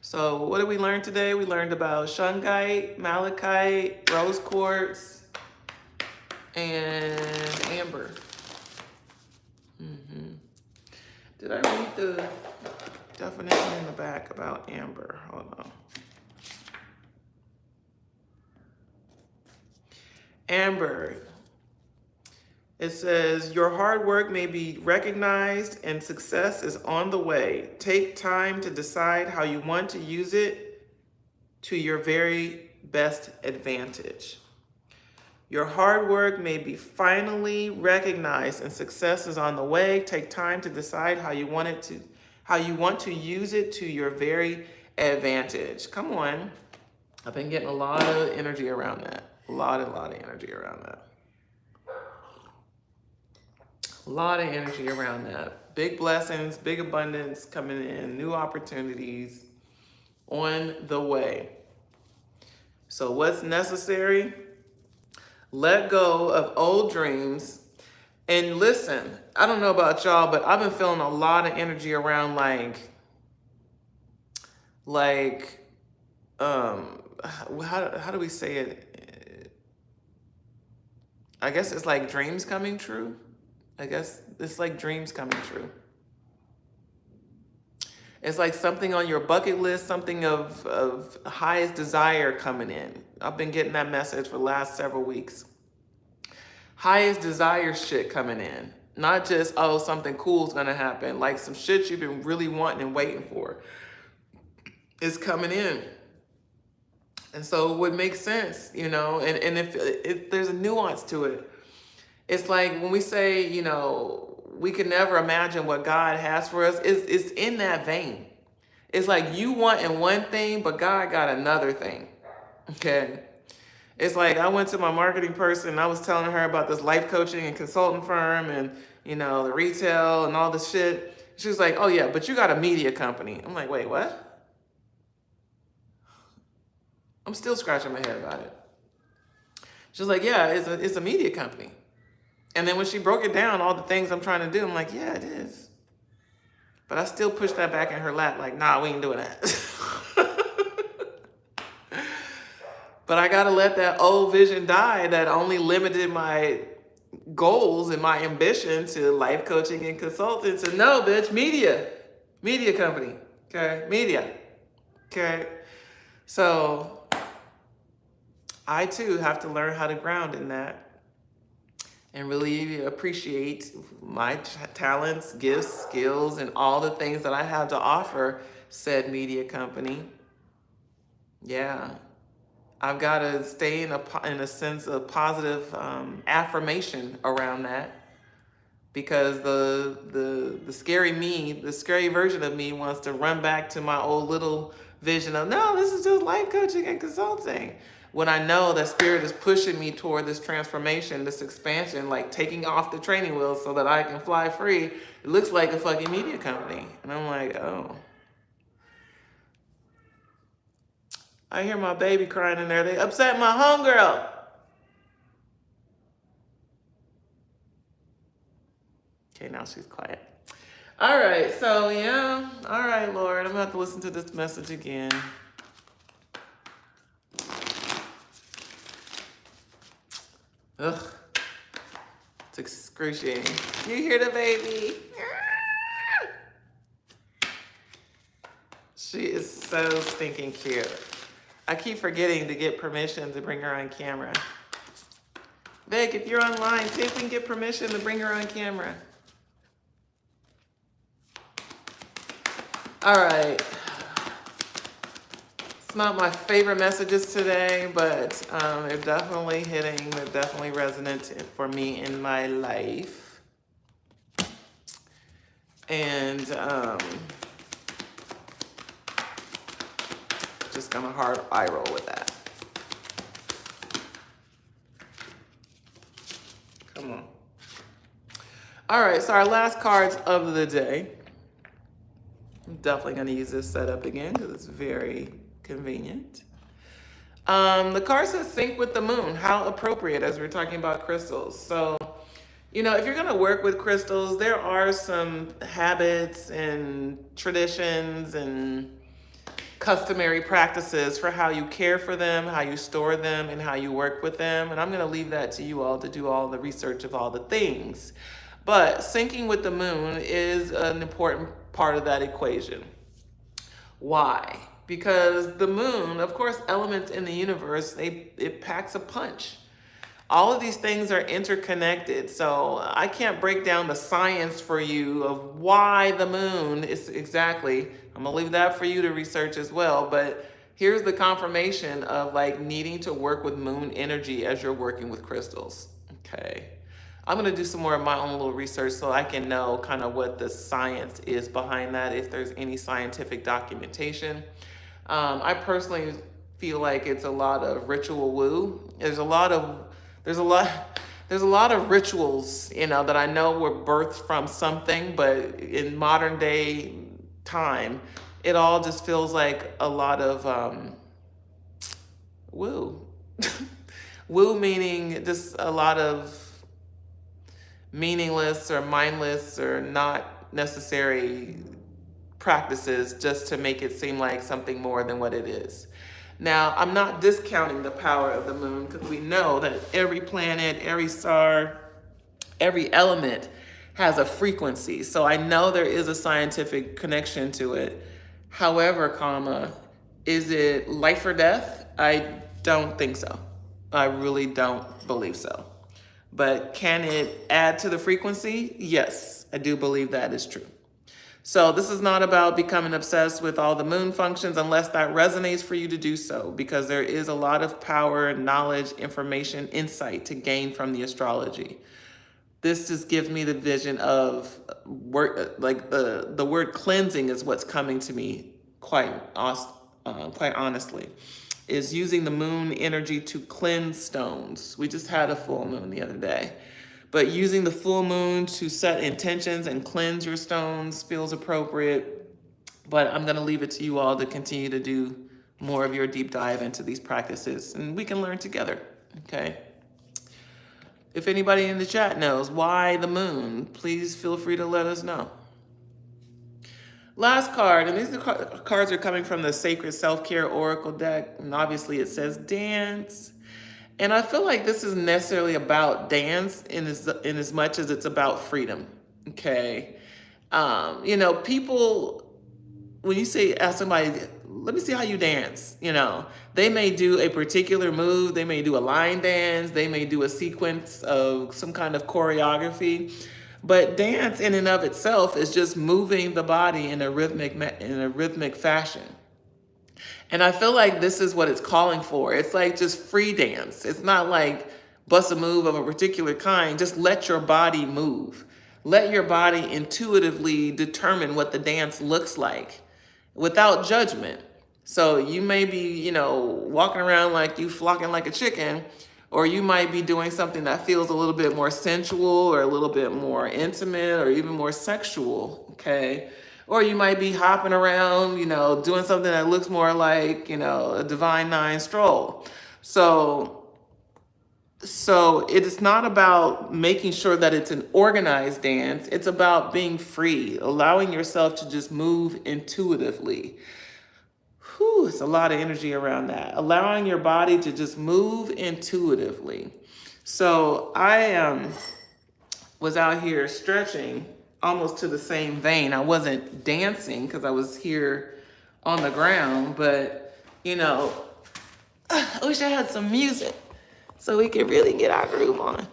So what did we learn today? We learned about shungite, malachite, rose quartz, and amber. Did I read the definition in the back about amber? Hold on. Amber. It says, your hard work may be recognized and success is on the way. Take time to decide how you want to use it to your very best advantage. Your hard work may be finally recognized and success is on the way. Take time to decide how you want to use it to your very advantage. Come on. I've been getting a lot of energy around that. A lot of energy around that. A lot of energy around that. Big blessings, big abundance coming in, new opportunities on the way. So what's necessary? Let go of old dreams. And listen, I don't know about y'all, but I've been feeling a lot of energy around how do we say it? I guess it's like dreams coming true. I guess it's like dreams coming true. It's like something on your bucket list, something of highest desire coming in. I've been getting that message for the last several weeks. Highest desire shit coming in. Not just, oh, something cool's gonna happen. Like some shit you've been really wanting and waiting for is coming in. And so it would make sense, you know, and if there's a nuance to it, it's like when we say, you know, we can never imagine what God has for us, it's in that vein. It's like you want in one thing, but God got another thing, okay? It's like I went to my marketing person and I was telling her about this life coaching and consulting firm and, the retail and all this shit. She was like, oh yeah, but you got a media company. I'm like, wait, what? I'm still scratching my head about it. She was like, yeah, it's a media company. And then when she broke it down, all the things I'm trying to do, I'm like, yeah, it is. But I still pushed that back in her lap, like, nah, we ain't doing that. But I gotta let that old vision die that only limited my goals and my ambition to life coaching and consulting to no, bitch, media company, okay, media, okay. So I too have to learn how to ground in that and really appreciate my talents, gifts, skills, and all the things that I have to offer said media company. Yeah. I've got to stay in a sense of positive affirmation around that, because the scary me, the scary version of me wants to run back to my old little vision of, no, this is just life coaching and consulting. When I know that spirit is pushing me toward this transformation, this expansion, like taking off the training wheels so that I can fly free, it looks like a fucking media company. And I'm like, oh. I hear my baby crying in there. They upset my homegirl. Okay, now she's quiet. All right, so yeah. All right, Lord, I'm gonna have to listen to this message again. Ugh, it's excruciating. You hear the baby? She is so stinking cute. I keep forgetting to get permission to bring her on camera. Vic, if you're online, see if we can get permission to bring her on camera. All right. It's not my favorite messages today, but they're definitely hitting. They're definitely resonant for me in my life. And just gonna hard eye roll with that. Come on. All right, so our last cards of the day. I'm definitely gonna use this setup again because it's very convenient. The card says sync with the moon. How appropriate, as we're talking about crystals. So, if you're gonna work with crystals, there are some habits and traditions and customary practices for how you care for them, how you store them, and how you work with them. And I'm going to leave that to you all to do all the research of all the things. But syncing with the moon is an important part of that equation. Why? Because the moon, of course, elements in the universe, it packs a punch. All of these things are interconnected. So I can't break down the science for you of why the moon is exactly. I'm gonna leave that for you to research as well. But here's the confirmation of like needing to work with moon energy as you're working with crystals. Okay. I'm gonna do some more of my own little research so I can know kind of what the science is behind that, if there's any scientific documentation. I personally feel like it's a lot of ritual woo. There's a lot of rituals, that I know were birthed from something, but in modern day time, it all just feels like a lot of woo. Woo meaning just a lot of meaningless or mindless or not necessary practices just to make it seem like something more than what it is. Now, I'm not discounting the power of the moon because we know that every planet, every star, every element has a frequency. So I know there is a scientific connection to it. However, is it life or death? I don't think so. I really don't believe so. But can it add to the frequency? Yes, I do believe that is true. So this is not about becoming obsessed with all the moon functions unless that resonates for you to do so, because there is a lot of power, knowledge, information, insight to gain from the astrology. This just gives me the vision of work, like the word cleansing is what's coming to me quite honestly. is using the moon energy to cleanse stones. We just had a full moon the other day. But using the full moon to set intentions and cleanse your stones feels appropriate. But I'm going to leave it to you all to continue to do more of your deep dive into these practices, and we can learn together, okay? If anybody in the chat knows why the moon, please feel free to let us know. Last card, and these cards are coming from the Sacred Self-Care Oracle deck, and obviously it says dance. And I feel like this isn't necessarily about dance in as much as it's about freedom, okay? You know, people, when you say, ask somebody, let me see how you dance, you know, they may do a particular move, they may do a line dance, they may do a sequence of some kind of choreography, but dance in and of itself is just moving the body in a rhythmic fashion. And I feel like this is what it's calling for. It's like just free dance. It's not like bust a move of a particular kind. Just let your body move. Let your body intuitively determine what the dance looks like without judgment. So you may be, you know, walking around like you flocking like a chicken, or you might be doing something that feels a little bit more sensual or a little bit more intimate or even more sexual, okay? Or you might be hopping around, you know, doing something that looks more like, you know, a Divine Nine stroll. So it is not about making sure that it's an organized dance. It's about being free, allowing yourself to just move intuitively. Whew, it's a lot of energy around that. Allowing your body to just move intuitively. So I was out here stretching almost to the same vein. I wasn't dancing because I was here on the ground, but you know, I wish I had some music so we could really get our groove on.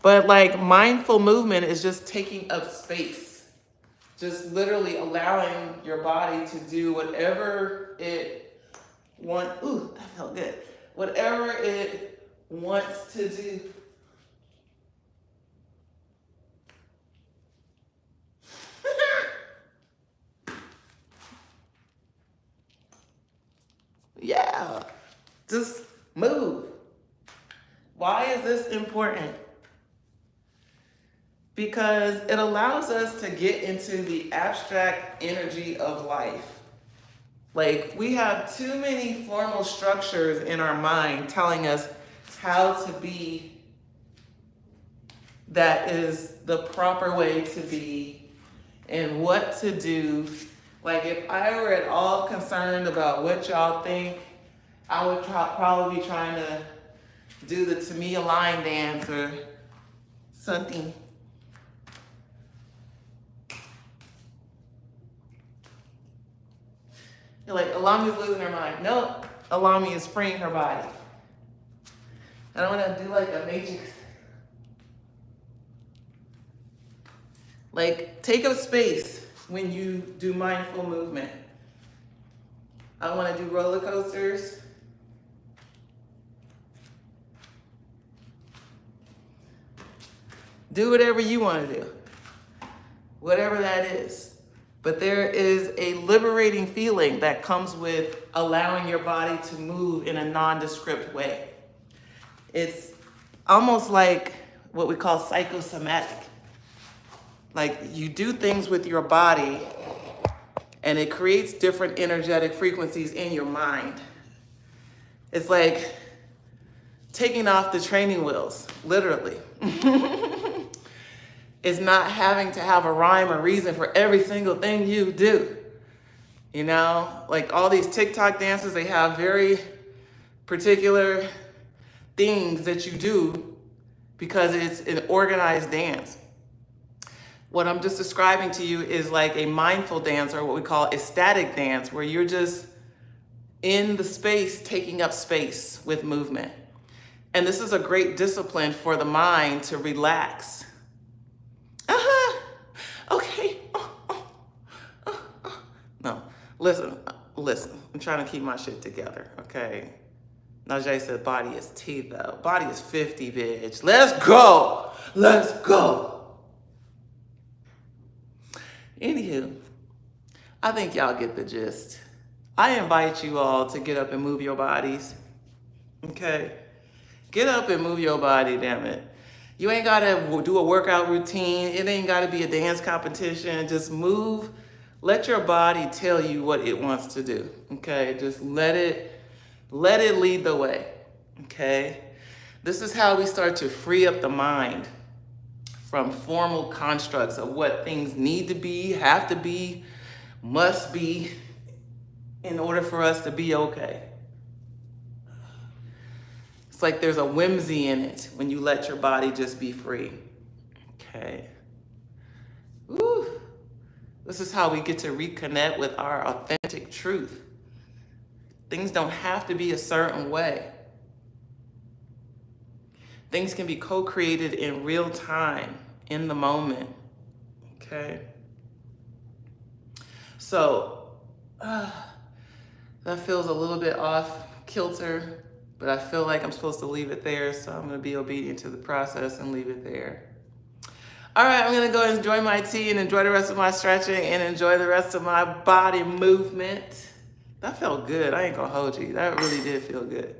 But like mindful movement is just taking up space. Just literally allowing your body to do whatever it wants. Ooh, that felt good. Whatever it wants to do. Yeah, just move. Why is this important? Because it allows us to get into the abstract energy of life. Like, we have too many formal structures in our mind telling us how to be, that is the proper way to be, and what to do. Like, if I were at all concerned about what y'all think, I would probably be trying to do the Tamia line dance or something. You're like, Allah-mi is losing her mind. Nope, Allah-mi is freeing her body. I don't want to do like a matrix. Like, take up space when you do mindful movement. I want to do roller coasters. Do whatever you want to do. Whatever that is. But there is a liberating feeling that comes with allowing your body to move in a nondescript way. It's almost like what we call psychosomatic. Like, you do things with your body and it creates different energetic frequencies in your mind. It's like taking off the training wheels, literally. Is not having to have a rhyme or reason for every single thing you do. You know, like all these TikTok dances, they have very particular things that you do because it's an organized dance. What I'm just describing to you is like a mindful dance, or what we call ecstatic dance, where you're just in the space, taking up space with movement. And this is a great discipline for the mind to relax. Okay. No, listen. I'm trying to keep my shit together, okay? Najee said body is T though. Body is 50, bitch. Let's go. Anywho, I think y'all get the gist. I invite you all to get up and move your bodies. Okay? Get up and move your body, damn it. You ain't gotta do a workout routine. It ain't gotta be a dance competition. Just move. Let your body tell you what it wants to do. Okay? Just let it lead the way. Okay? This is how we start to free up the mind from formal constructs of what things need to be, have to be, must be, in order for us to be okay. It's like there's a whimsy in it when you let your body just be free. Okay. Woo. This is how we get to reconnect with our authentic truth. Things don't have to be a certain way. Things can be co-created in real time, in the moment. Okay? So, that feels a little bit off kilter, but I feel like I'm supposed to leave it there, so I'm gonna be obedient to the process and leave it there. All right, I'm gonna go and enjoy my tea and enjoy the rest of my stretching and enjoy the rest of my body movement. That felt good, I ain't gonna hold you. That really did feel good.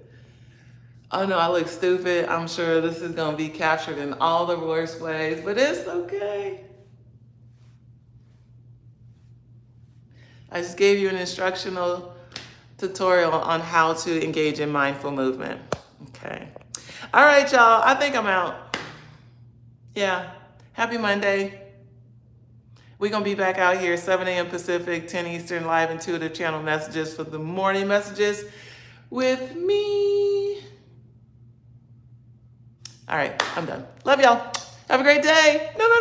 Oh no, I look stupid. I'm sure this is gonna be captured in all the worst ways, but it's okay. I just gave you an instructional tutorial on how to engage in mindful movement. Okay. All right, y'all, I think I'm out. Yeah, happy Monday. We're gonna be back out here 7 a.m. Pacific, 10 Eastern, live intuitive channel messages for the morning messages with me. All right, I'm done. Love y'all. Have a great day. No matter